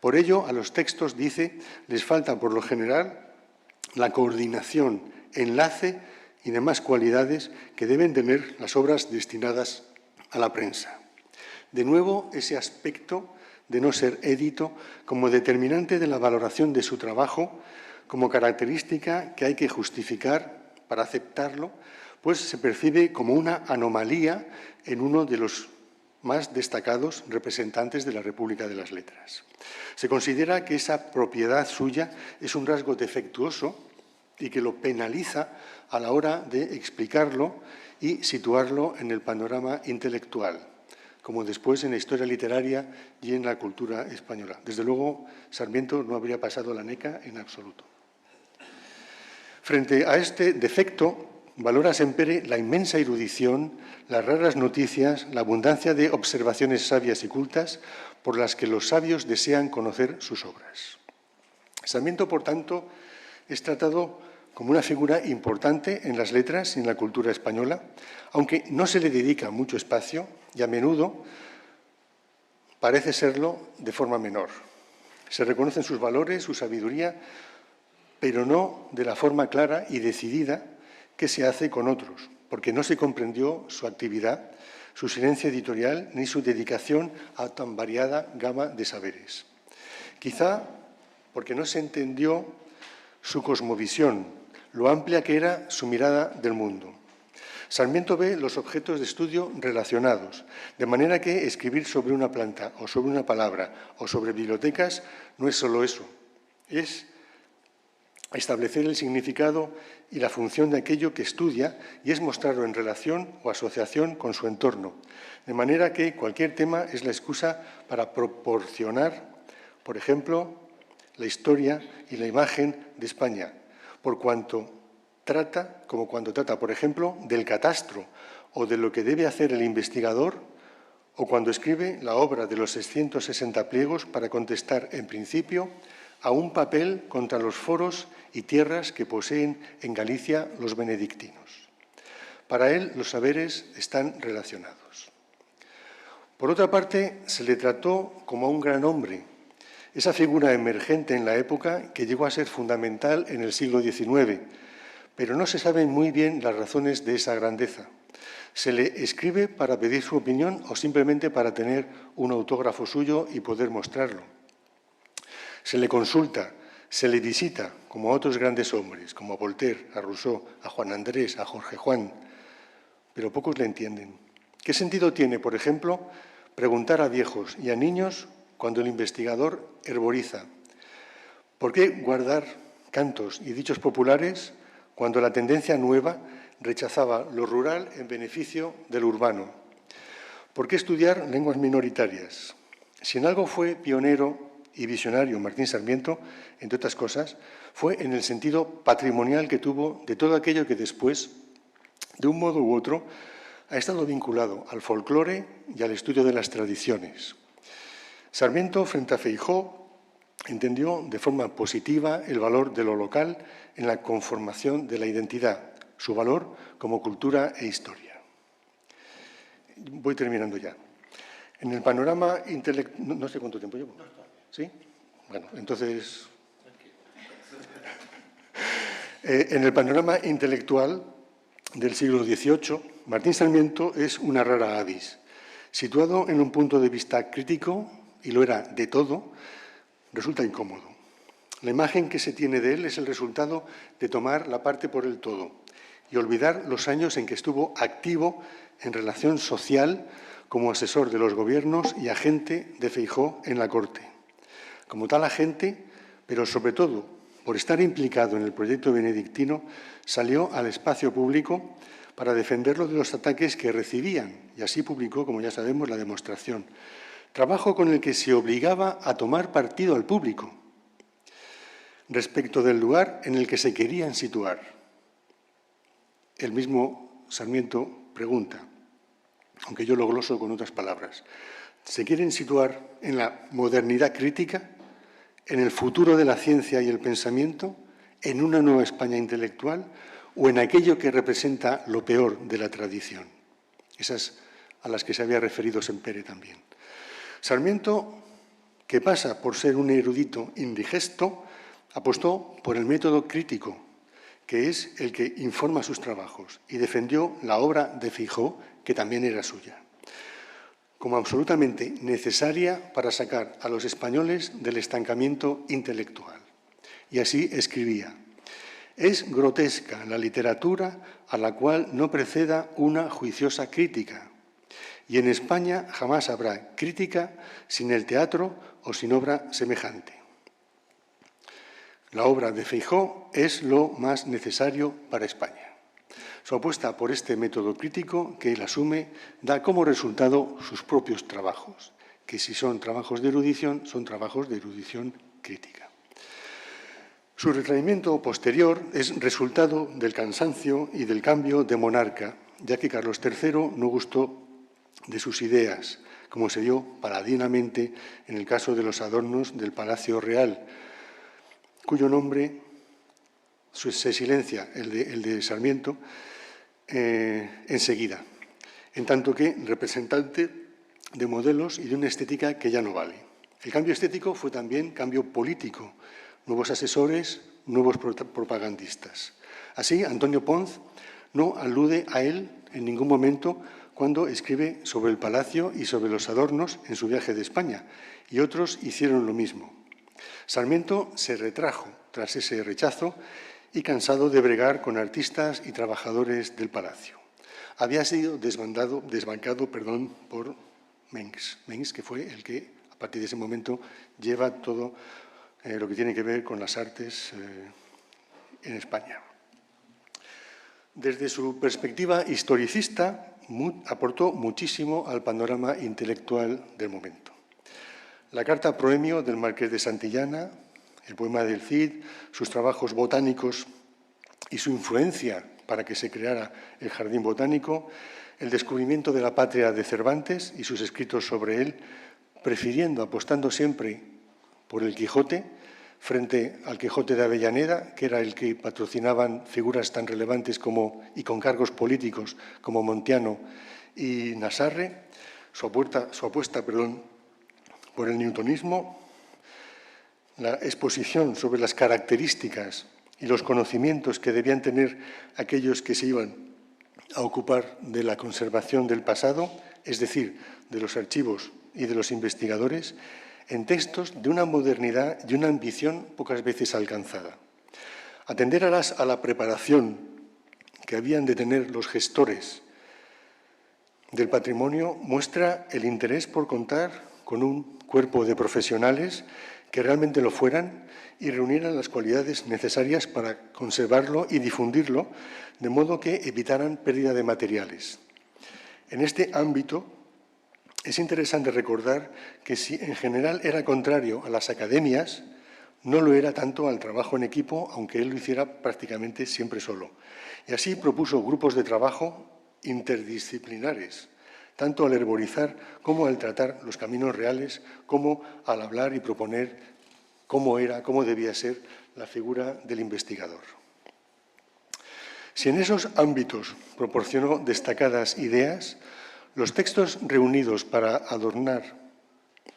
Por ello, a los textos, dice, les falta por lo general la coordinación, enlace y demás cualidades que deben tener las obras destinadas a la prensa. De nuevo, ese aspecto de no ser édito, como determinante de la valoración de su trabajo, como característica que hay que justificar para aceptarlo, pues se percibe como una anomalía en uno de los más destacados representantes de la República de las Letras. Se considera que esa propiedad suya es un rasgo defectuoso y que lo penaliza a la hora de explicarlo y situarlo en el panorama intelectual, como después en la historia literaria y en la cultura española. Desde luego, Sarmiento no habría pasado la NECA en absoluto. Frente a este defecto, valora Sempere la inmensa erudición, las raras noticias, la abundancia de observaciones sabias y cultas por las que los sabios desean conocer sus obras. Sarmiento, por tanto, es tratado como una figura importante en las letras y en la cultura española, aunque no se le dedica mucho espacio y a menudo parece serlo de forma menor. Se reconocen sus valores, su sabiduría, pero no de la forma clara y decidida que se hace con otros, porque no se comprendió su actividad, su silencio editorial ni su dedicación a tan variada gama de saberes. Quizá porque no se entendió su cosmovisión, lo amplia que era su mirada del mundo. Sarmiento ve los objetos de estudio relacionados, de manera que escribir sobre una planta o sobre una palabra o sobre bibliotecas no es solo eso, es establecer el significado y la función de aquello que estudia y es mostrarlo en relación o asociación con su entorno, de manera que cualquier tema es la excusa para proporcionar, por ejemplo, la historia y la imagen de España, por cuanto trata, como cuando trata, por ejemplo, del catastro o de lo que debe hacer el investigador, o cuando escribe la obra de los 660 pliegos para contestar, en principio, a un papel contra los foros y tierras que poseen en Galicia los benedictinos. Para él, los saberes están relacionados. Por otra parte, se le trató como a un gran hombre, esa figura emergente en la época que llegó a ser fundamental en el siglo XIX, pero no se saben muy bien las razones de esa grandeza. Se le escribe para pedir su opinión o simplemente para tener un autógrafo suyo y poder mostrarlo. Se le consulta, se le visita, como a otros grandes hombres, como a Voltaire, a Rousseau, a Juan Andrés, a Jorge Juan, pero pocos le entienden. ¿Qué sentido tiene, por ejemplo, preguntar a viejos y a niños cuando el investigador herboriza? ¿Por qué guardar cantos y dichos populares cuando la tendencia nueva rechazaba lo rural en beneficio del urbano? ¿Por qué estudiar lenguas minoritarias? Si en algo fue pionero y visionario Martín Sarmiento, entre otras cosas, fue en el sentido patrimonial que tuvo de todo aquello que después, de un modo u otro, ha estado vinculado al folclore y al estudio de las tradiciones. Sarmiento, frente a Feijóo, entendió de forma positiva el valor de lo local en la conformación de la identidad, su valor como cultura e historia. Voy terminando ya. En el panorama intelectual... No sé cuánto tiempo llevo. ¿Sí? Bueno, entonces... en el panorama intelectual del siglo XVIII, Martín Sarmiento es una rara avis. Situado en un punto de vista crítico, y lo era de todo, resulta incómodo. La imagen que se tiene de él es el resultado de tomar la parte por el todo y olvidar los años en que estuvo activo en relación social como asesor de los gobiernos y agente de Feijóo en la corte. Como tal agente, pero sobre todo por estar implicado en el proyecto benedictino, salió al espacio público para defenderlo de los ataques que recibían y así publicó, como ya sabemos, la demostración. Trabajo con el que se obligaba a tomar partido al público respecto del lugar en el que se querían situar. El mismo Sarmiento pregunta, aunque yo lo gloso con otras palabras, ¿se quieren situar en la modernidad crítica, en el futuro de la ciencia y el pensamiento, en una nueva España intelectual o en aquello que representa lo peor de la tradición? Esas a las que se había referido Sempere también. Sarmiento, que pasa por ser un erudito indigesto, apostó por el método crítico, que es el que informa sus trabajos, y defendió la obra de Feijóo, que también era suya. como absolutamente necesaria para sacar a los españoles del estancamiento intelectual. Y así escribía: «Es grotesca la literatura a la cual no preceda una juiciosa crítica, y en España jamás habrá crítica sin el teatro o sin obra semejante. La obra de Feijóo es lo más necesario para España». Su apuesta por este método crítico que él asume da como resultado sus propios trabajos, que si son trabajos de erudición, son trabajos de erudición crítica. Su retraimiento posterior es resultado del cansancio y del cambio de monarca, ya que Carlos III no gustó de sus ideas, como se dio paladinamente en el caso de los adornos del Palacio Real, cuyo nombre se silencia, el de Sarmiento, enseguida, en tanto que representante de modelos y de una estética que ya no vale. El cambio estético fue también cambio político, nuevos asesores, nuevos propagandistas. Así, Antonio Ponz no alude a él en ningún momento cuando escribe sobre el palacio y sobre los adornos en su viaje de España, y otros hicieron lo mismo. Sarmiento se retrajo tras ese rechazo y cansado de bregar con artistas y trabajadores del palacio. Había sido desbancado por Mengs, que fue el que, a partir de ese momento, lleva todo lo que tiene que ver con las artes en España. Desde su perspectiva historicista, aportó muchísimo al panorama intelectual del momento. La carta proemio del Marqués de Santillana, el poema del Cid, sus trabajos botánicos y su influencia para que se creara el Jardín Botánico, el descubrimiento de la patria de Cervantes y sus escritos sobre él, apostando siempre por el Quijote, frente al Quijote de Avellaneda, que era el que patrocinaban figuras tan relevantes y con cargos políticos como Montiano y Nasarre, su apuesta por el newtonismo, la exposición sobre las características y los conocimientos que debían tener aquellos que se iban a ocupar de la conservación del pasado, es decir, de los archivos y de los investigadores, en textos de una modernidad y una ambición pocas veces alcanzada. Atender a la preparación que habían de tener los gestores del patrimonio muestra el interés por contar con un cuerpo de profesionales que realmente lo fueran y reunieran las cualidades necesarias para conservarlo y difundirlo, de modo que evitaran pérdida de materiales. En este ámbito, es interesante recordar que si en general era contrario a las academias, no lo era tanto al trabajo en equipo, aunque él lo hiciera prácticamente siempre solo. Y así propuso grupos de trabajo interdisciplinares, tanto al herborizar como al tratar los caminos reales, como al hablar y proponer cómo debía ser la figura del investigador. Si en esos ámbitos proporcionó destacadas ideas, los textos reunidos para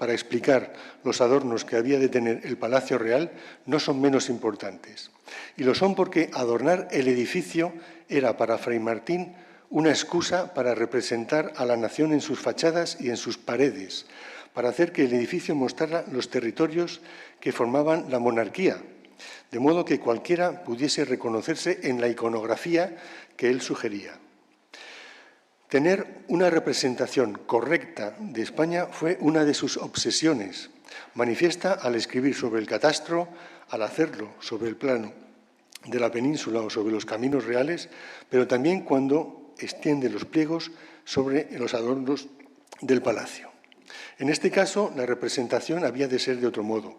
explicar los adornos que había de tener el Palacio Real no son menos importantes. Y lo son porque adornar el edificio era para Fray Martín una excusa para representar a la nación en sus fachadas y en sus paredes, para hacer que el edificio mostrara los territorios que formaban la monarquía, de modo que cualquiera pudiese reconocerse en la iconografía que él sugería. Tener una representación correcta de España fue una de sus obsesiones, manifiesta al escribir sobre el catastro, al hacerlo sobre el plano de la península o sobre los caminos reales, pero también cuando extiende los pliegos sobre los adornos del palacio. En este caso, la representación había de ser de otro modo.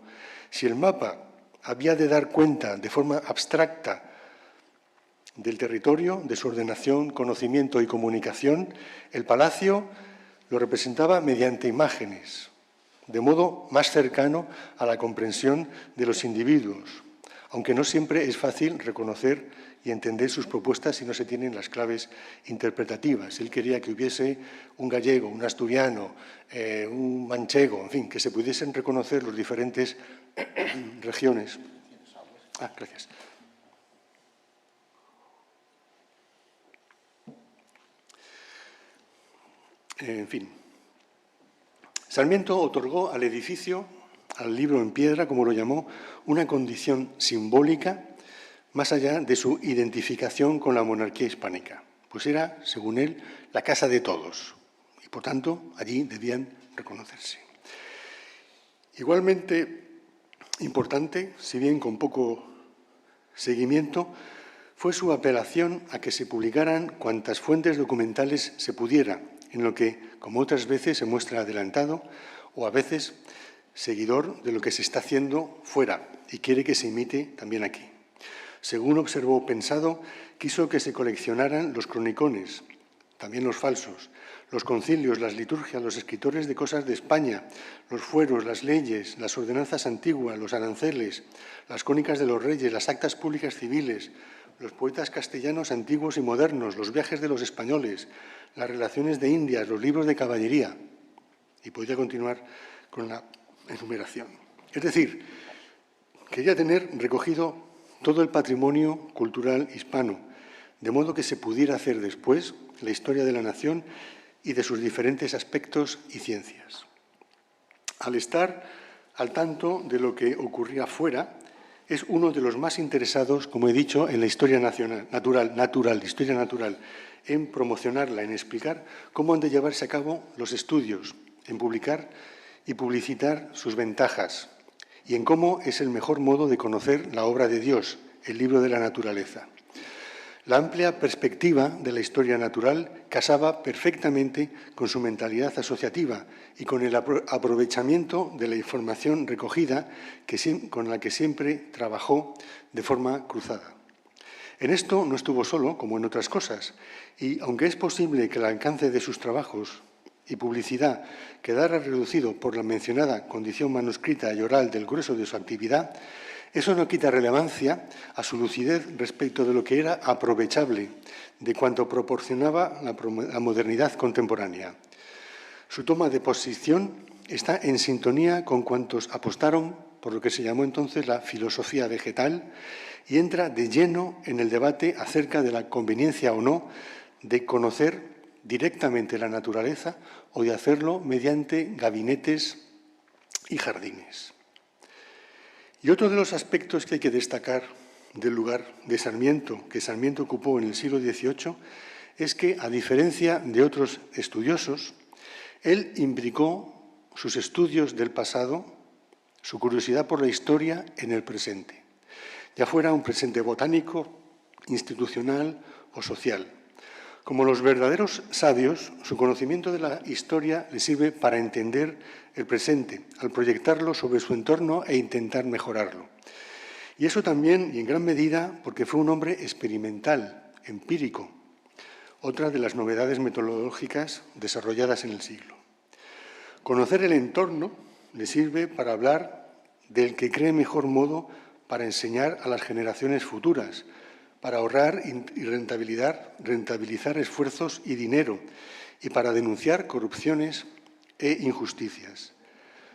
Si el mapa había de dar cuenta de forma abstracta del territorio, de su ordenación, conocimiento y comunicación, el palacio lo representaba mediante imágenes, de modo más cercano a la comprensión de los individuos, aunque no siempre es fácil reconocer y entender sus propuestas si no se tienen las claves interpretativas. Él quería que hubiese un gallego, un asturiano, un manchego, en fin, que se pudiesen reconocer las diferentes regiones. Gracias. En fin, Sarmiento otorgó al edificio, al libro en piedra, como lo llamó, una condición simbólica más allá de su identificación con la monarquía hispánica, pues era, según él, la casa de todos y, por tanto, allí debían reconocerse. Igualmente importante, si bien con poco seguimiento, fue su apelación a que se publicaran cuantas fuentes documentales se pudiera, en lo que, como otras veces, se muestra adelantado o a veces seguidor de lo que se está haciendo fuera y quiere que se imite también aquí. Según observó Pensado, quiso que se coleccionaran los cronicones, también los falsos, los concilios, las liturgias, los escritores de cosas de España, los fueros, las leyes, las ordenanzas antiguas, los aranceles, las crónicas de los reyes, las actas públicas civiles, los poetas castellanos antiguos y modernos, los viajes de los españoles, las relaciones de Indias, los libros de caballería. Y podría continuar con la enumeración. Es decir, quería tener recogido todo el patrimonio cultural hispano, de modo que se pudiera hacer después la historia de la nación y de sus diferentes aspectos y ciencias. Al estar al tanto de lo que ocurría fuera, es uno de los más interesados, como he dicho, en la historia historia natural, en promocionarla, en explicar cómo han de llevarse a cabo los estudios, en publicar y publicitar sus ventajas, y en cómo es el mejor modo de conocer la obra de Dios, el libro de la naturaleza. La amplia perspectiva de la historia natural casaba perfectamente con su mentalidad asociativa y con el aprovechamiento de la información recogida con la que siempre trabajó de forma cruzada. En esto no estuvo solo, como en otras cosas, y aunque es posible que el alcance de sus trabajos y publicidad quedara reducido por la mencionada condición manuscrita y oral del grueso de su actividad, eso no quita relevancia a su lucidez respecto de lo que era aprovechable, de cuanto proporcionaba la modernidad contemporánea. Su toma de posición está en sintonía con cuantos apostaron por lo que se llamó entonces la filosofía vegetal y entra de lleno en el debate acerca de la conveniencia o no de conocer directamente la naturaleza o de hacerlo mediante gabinetes y jardines. Y otro de los aspectos que hay que destacar del lugar de Sarmiento, que Sarmiento ocupó en el siglo XVIII, es que, a diferencia de otros estudiosos, él imbricó sus estudios del pasado, su curiosidad por la historia, en el presente, ya fuera un presente botánico, institucional o social. Como los verdaderos sabios, su conocimiento de la historia le sirve para entender el presente, al proyectarlo sobre su entorno e intentar mejorarlo. Y eso también, y en gran medida, porque fue un hombre experimental, empírico, otra de las novedades metodológicas desarrolladas en el siglo. Conocer el entorno le sirve para hablar del que cree mejor modo para enseñar a las generaciones futuras, para ahorrar y rentabilizar esfuerzos y dinero y para denunciar corrupciones e injusticias.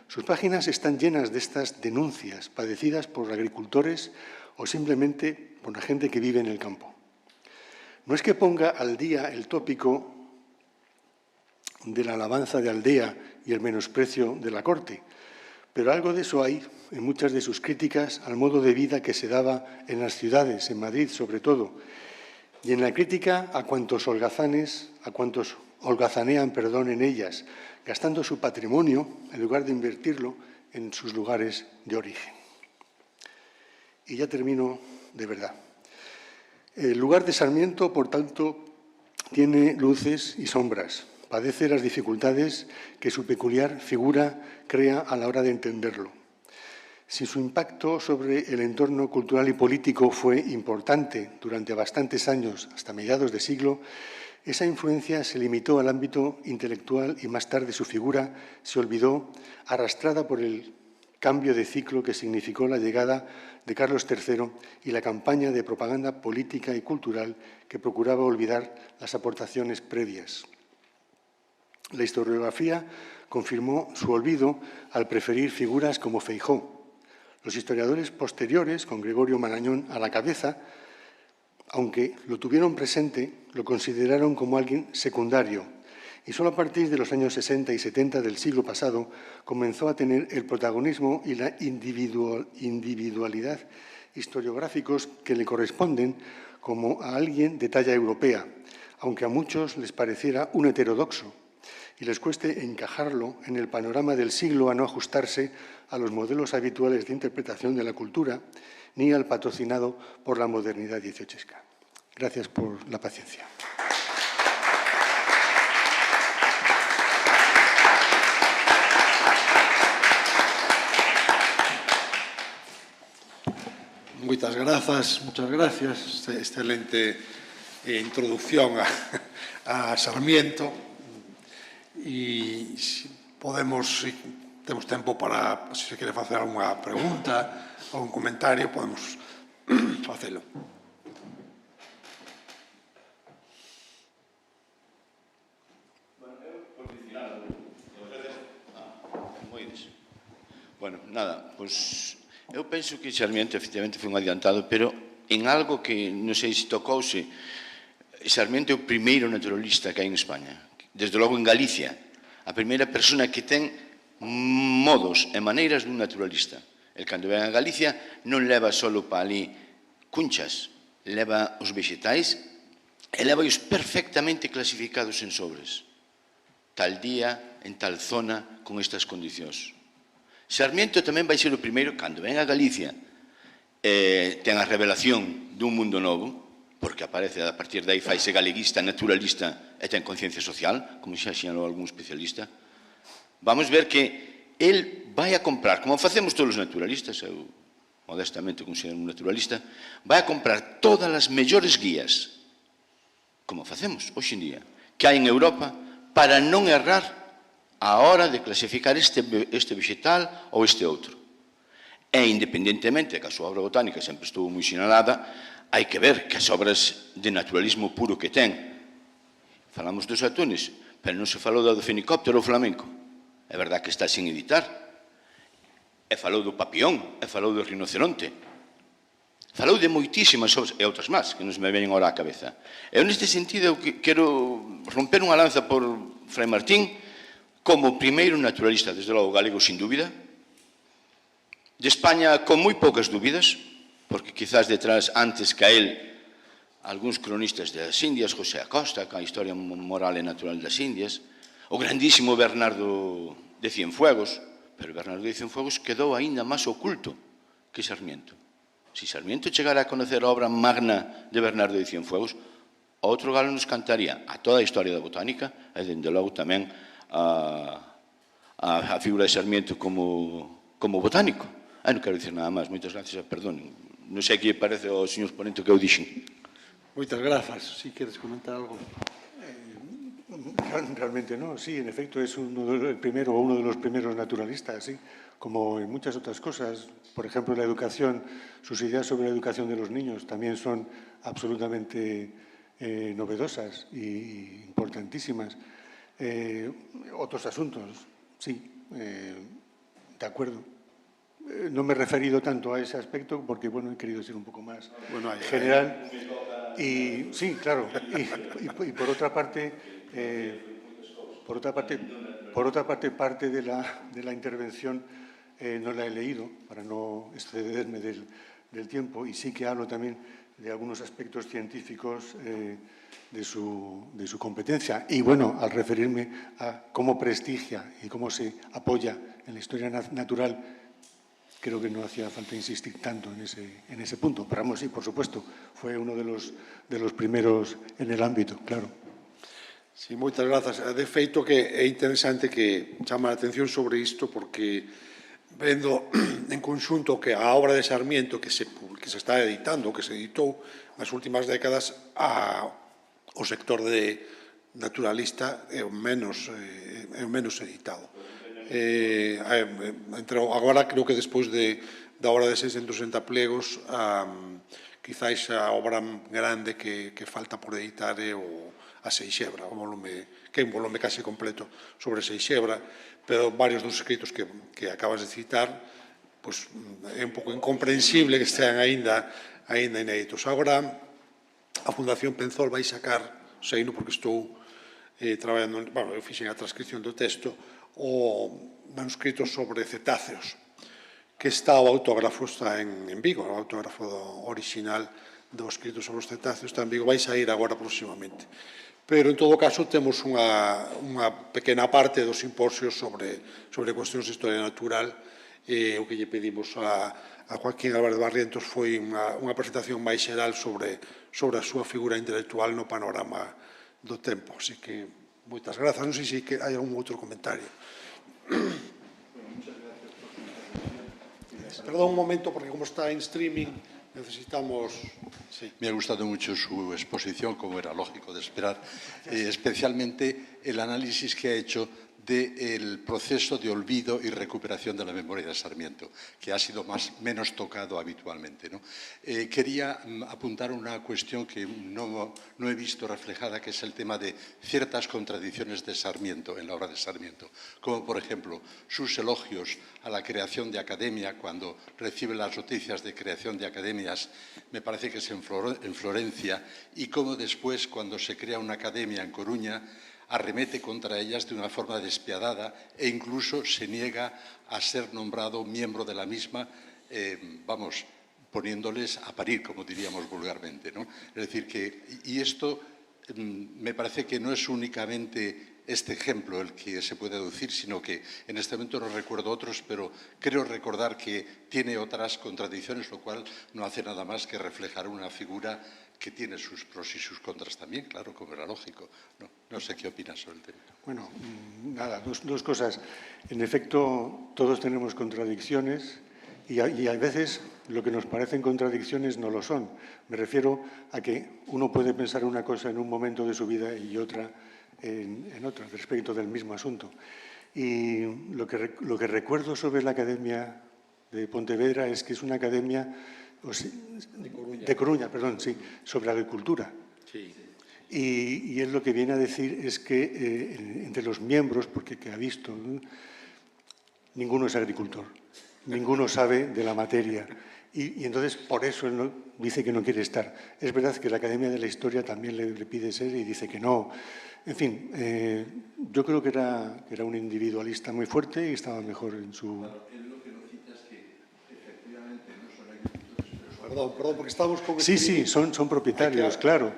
Sus páginas están llenas de estas denuncias padecidas por agricultores o simplemente por la gente que vive en el campo. No es que ponga al día el tópico de la alabanza de Aldea y el menosprecio de la corte, pero algo de eso hay en muchas de sus críticas al modo de vida que se daba en las ciudades, en Madrid sobre todo, y en la crítica a cuantos holgazanean en ellas, gastando su patrimonio en lugar de invertirlo en sus lugares de origen. Y ya termino de verdad. El lugar de Sarmiento, por tanto, tiene luces y sombras. Padece las dificultades que su peculiar figura crea a la hora de entenderlo. Si su impacto sobre el entorno cultural y político fue importante durante bastantes años, hasta mediados de siglo, esa influencia se limitó al ámbito intelectual y más tarde su figura se olvidó, arrastrada por el cambio de ciclo que significó la llegada de Carlos III y la campaña de propaganda política y cultural que procuraba olvidar las aportaciones previas. La historiografía confirmó su olvido al preferir figuras como Feijóo. Los historiadores posteriores, con Gregorio Marañón a la cabeza, aunque lo tuvieron presente, lo consideraron como alguien secundario y solo a partir de los años 60 y 70 del siglo pasado comenzó a tener el protagonismo y la individualidad historiográficos que le corresponden como a alguien de talla europea, aunque a muchos les pareciera un heterodoxo y les cueste encajarlo en el panorama del siglo a no ajustarse a los modelos habituales de interpretación de la cultura ni al patrocinado por la modernidad dieciochesca. Gracias por la paciencia. Muchas gracias. Excelente introducción a Sarmiento. Y si tenemos tiempo para, si se quiere hacer alguna pregunta, algún comentario, podemos hacerlo. Bueno, nada, pois eu penso que Sarmiento efectivamente foi un adiantado, pero en algo que non sei se tocouse, Sarmiento é o primeiro naturalista que hai en España, desde logo en Galicia, a primeira persona que ten modos e maneiras dun naturalista. El cando ven a Galicia non leva só para ali cunchas, leva os vexetais e leva os perfectamente clasificados en sobres. Tal día, en tal zona, con estas condicións. Sarmiento tamén vai ser o primeiro, cando ven a Galicia, ten a revelación dun mundo novo, porque aparece a partir de aí faise galeguista, naturalista e ten conciencia social, como xa xinalou algún especialista. Vamos ver que el vai a comprar, como facemos todos os naturalistas, eu modestamente considero un naturalista, vai a comprar todas as mellores guías, como facemos hoxe en día, que hai en Europa, para non errar a hora de clasificar este vegetal ou este outro. E, independentemente que a súa obra botánica sempre estuvo moi sinalada, hai que ver que as obras de naturalismo puro que ten. Falamos dos atunes, pero non se falou do fenicóptero ou flamenco. É verdad que está sin editar. E falou do papión, e falou do rinoceronte. Falou de moitísimas obras, e outras máis, que non se me veñen ahora á cabeza. Eu, neste sentido, quero romper unha lanza por Fray Martín, como primeiro naturalista, desde logo galego, sin dúbida, de España con moi poucas dúbidas, porque quizás detrás, antes que a él, algúns cronistas das Indias, José Acosta, con a historia moral e natural das Indias, o grandísimo Bernardo de Cienfuegos, pero Bernardo de Cienfuegos quedou aínda máis oculto que Sarmiento. Se Sarmiento chegara a conocer a obra magna de Bernardo de Cienfuegos, outro galo nos cantaría a toda a historia da botánica e, dende logo, tamén a figura de Sarmiento como botánico. Non quero dicir nada máis. Moitas gracias, perdonen. Non sei que parece ao señor ponente que eu dixen. Moitas grazas. Si queres comentar algo. Realmente no, sí, en efecto es uno de los primeros naturalistas, sí, como en muchas otras cosas. Por ejemplo, la educación, sus ideas sobre la educación de los niños también son absolutamente novedosas e importantísimas. Otros asuntos, sí, de acuerdo. No me he referido tanto a ese aspecto porque, bueno, he querido ser un poco más general. Y sí, claro. Y por otra parte, parte de la intervención no la he leído para no excederme del tiempo, y sí que hablo también de algunos aspectos científicos de su competencia. Y bueno, al referirme a cómo prestigia y cómo se apoya en la historia natural, creo que no hacía falta insistir tanto en ese punto. Pero vamos, sí, por supuesto, fue uno de los primeros en el ámbito, claro. Sí, moitas grazas. De feito que é interesante que chama a atención sobre isto, porque vendo en conxunto que a obra de Sarmiento que se está editando, que se editou nas últimas décadas, o sector de naturalista é o menos editado. Agora creo que despois da obra de 660 plegos, quizáis a obra grande que falta por editar é a Seixebra, que é un volume case completo sobre Seixebra, pero varios dos escritos que acabas de citar, pois é un pouco incomprensible que estean aínda inéditos. Agora a Fundación Penzol vai sacar, sei no porque estou traballando, bueno, eu fixen a transcripción do texto, o manuscrito sobre cetáceos, que está o autógrafo, está en Vigo, o autógrafo original do escrito sobre os cetáceos, está en Vigo, vai sair agora próximamente. Pero, en todo caso, temos unha pequena parte dos simposios sobre cuestións de historia natural, e o que lle pedimos a Joaquín Álvarez Barrientos foi unha presentación máis xeral sobre a súa figura intelectual no panorama do tempo. Así que, moitas grazas. Non sei se hai algún outro comentario. Perdón un momento, porque como está en streaming, necesitamos... Sí. Me ha gustado mucho su exposición, como era lógico de esperar, especialmente el análisis que ha hecho del proceso de olvido y recuperación de la memoria de Sarmiento, que ha sido menos tocado habitualmente, ¿no? Quería apuntar una cuestión que no he visto reflejada, que es el tema de ciertas contradicciones de Sarmiento, en la obra de Sarmiento, como por ejemplo sus elogios a la creación de academia, cuando recibe las noticias de creación de academias, me parece que es en Florencia, y cómo después, cuando se crea una academia en Coruña, arremete contra ellas de una forma despiadada e incluso se niega a ser nombrado miembro de la misma, poniéndoles a parir, como diríamos vulgarmente, ¿no? Es decir, y esto me parece que no es únicamente este ejemplo el que se puede deducir, sino que en este momento no recuerdo otros, pero creo recordar que tiene otras contradicciones, lo cual no hace nada más que reflejar una figura que tiene sus pros y sus contras también, claro, como era lógico. No sé qué opinas sobre el tema. Bueno, nada, dos cosas. En efecto, todos tenemos contradicciones y a veces lo que nos parecen contradicciones no lo son. Me refiero a que uno puede pensar una cosa en un momento de su vida y otra en otra, respecto del mismo asunto. Y lo que recuerdo sobre la Academia de Pontevedra es que es una academia de Coruña, perdón, sí, sobre agricultura. Sí. Y él lo que viene a decir es que entre los miembros, porque que ha visto, ninguno es agricultor, ninguno sabe de la materia. Y entonces, por eso él dice que no quiere estar. Es verdad que la Academia de la Historia también le pide ser y dice que no. En fin, yo creo que era un individualista muy fuerte y estaba mejor en su... Claro, él lo que nos cita es que efectivamente no son agricultores, pero son... Perdón, porque estamos con... Sí, son propietarios, claro.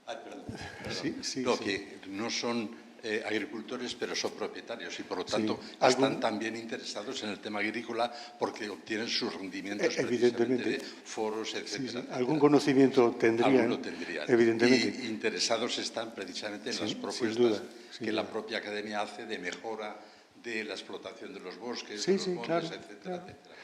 Ay, perdón. Sí, no, sí. que no son agricultores, pero son propietarios y, por lo tanto, Sí. están también interesados en el tema agrícola porque obtienen sus rendimientos Evidentemente. de foros, etcétera. Sí. Algún conocimiento tendrían, Alguno tendrían. evidentemente. Y interesados están precisamente en las propuestas sin que duda. la propia Academia hace de mejora de la explotación de los bosques, Sí, de los montes, claro, etcétera, claro. etcétera.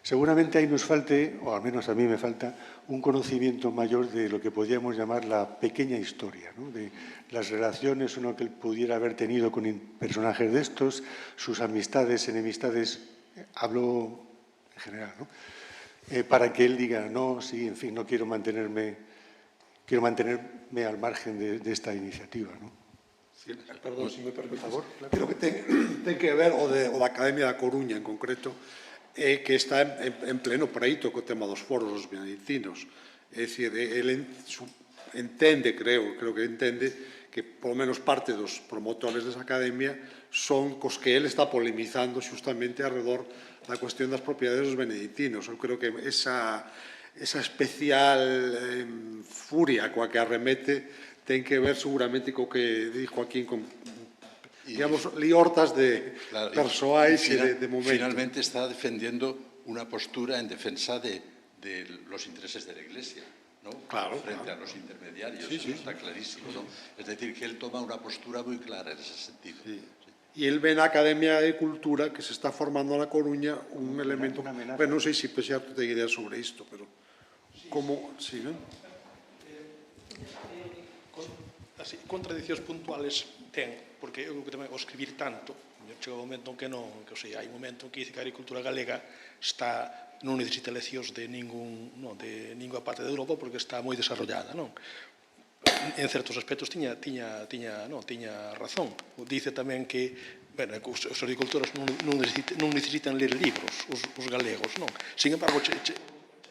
Seguramente ahí nos falte, o al menos a mí me falta, un conocimiento mayor de lo que podríamos llamar la pequeña historia, ¿no? De las relaciones uno que él pudiera haber tenido con personajes de estos, sus amistades, enemistades, hablo en general, ¿no? Para que él diga, no, sí, en fin, no quiero mantenerme al margen de esta iniciativa, ¿no? Sí, perdón, se me permite, por favor. Creo que ten que ver o da Academia da Coruña en concreto, que está en pleno preito co tema dos foros dos benedictinos. É dicir, ele entende, creo que entende, que polo menos parte dos promotores desa academia son cos que ele está polemizando xustamente alrededor da cuestión das propiedades dos benedictinos. Eu creo que esa especial furia coa que arremete ten que ver seguramente co que dijo aquí con digamos, liortas de persoais e de momento. Finalmente está defendiendo una postura en defensa de los intereses de la Iglesia, ¿no? Claro, frente a los intermediarios, sí, está clarísimo, ¿no? Es decir, que él toma una postura muy clara en ese sentido. Sí. Y él ve na Academia de Cultura que se está formando na Coruña un elemento... Bueno, non sei se Pexerto ten ideas sobre isto, pero... Como... Sí, non? Así, contradicións puntuales ten, porque eu que tamén ao escribir tanto, chega un momento en que non, que, o sea, hai un momento en que dice que a agricultura galega non necesita leccións de ninguna parte de Europa porque está moi desarrollada, non? En certos aspectos tiña razón. Dice tamén que, bueno, os agricultores non necesitan ler libros, os galegos, non? Sin embargo,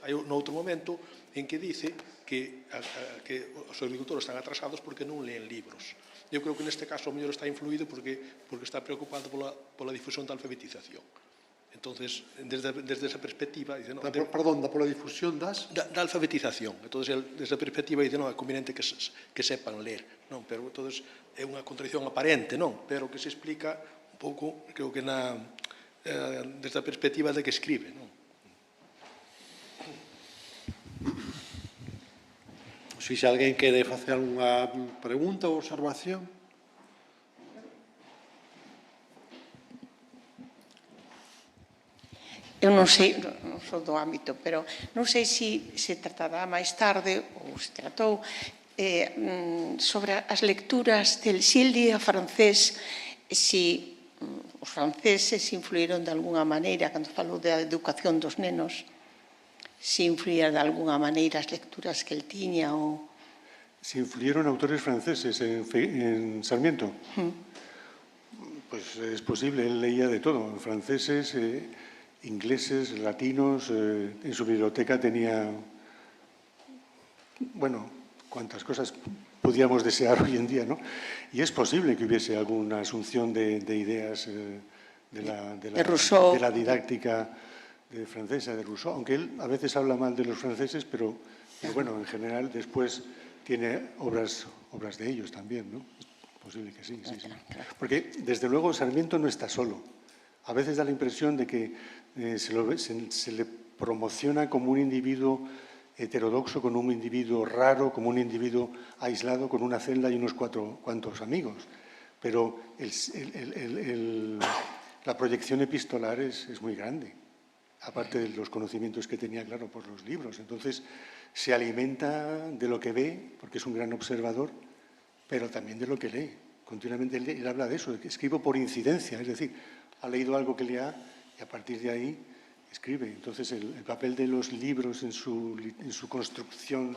hai un outro momento en que dice que os agricultores están atrasados porque non leen libros. Eu creo que neste caso o mellor está influído porque está preocupado pola difusión da alfabetización. Entonces, desde esa perspectiva, dice, Perdón, pola difusión das? Da alfabetización. Entonces, desde a perspectiva, dice, non, é conveniente que sepan ler. Non, pero, entonces, é unha contradición aparente, non? Pero que se explica un pouco, creo que desde a perspectiva de que escribe, non? Se alguén quere facer algunha pregunta ou observación. Eu non sei, non sou do ámbito, pero non sei se tratará máis tarde ou se tratou sobre as lecturas del Sildia francés, se os franceses influíron de alguna maneira, cando falou da educación dos nenos, se influía de alguna maneira as lecturas que el tiña ou... ¿Se influyeron autores franceses en Sarmiento? Pues es posible, él leía de todo, franceses, ingleses, latinos, en su biblioteca tenía, bueno, cuantas cosas podíamos desear hoy en día, ¿no? Y es posible que hubiese alguna asunción de ideas de la didáctica francesa, de Rousseau, aunque él a veces habla mal de los franceses, pero bueno, en general después tiene obras de ellos también, ¿no? Es posible que sí. Porque, desde luego, Sarmiento no está solo. A veces da la impresión de que se le promociona como un individuo heterodoxo, como un individuo raro, como un individuo aislado con una celda y unos cuantos amigos. Pero la proyección epistolar es muy grande, aparte de los conocimientos que tenía, claro, por los libros. Entonces, se alimenta de lo que ve, porque es un gran observador, pero también de lo que lee. Continuamente él habla de eso, de que escribo por incidencia, es decir, ha leído algo que lea y a partir de ahí escribe. Entonces, el papel de los libros en su construcción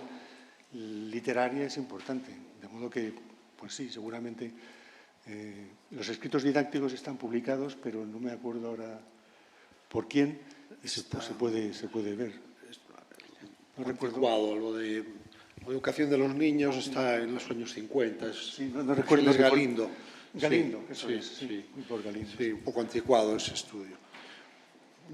literaria es importante. De modo que, pues sí, seguramente los escritos didácticos están publicados, pero no me acuerdo ahora por quién, y se puede ver. No recuerdo. Lo de la educación de los niños está en los años 50. Sí, no recuerdo. Es Galindo. Galindo, eso sí, es, sí, muy por Galindo. Sí, un pouco anticuado ese estudio.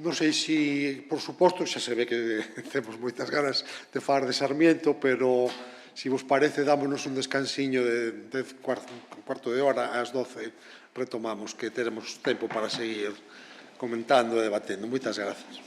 Non sei se, por suposto, xa se ve que temos moitas ganas de falar de Sarmiento, pero se vos parece, dámonos un descansiño de cuarto de hora, ás 12 retomamos, que teremos tempo para seguir comentando e debatendo. Moitas grazas.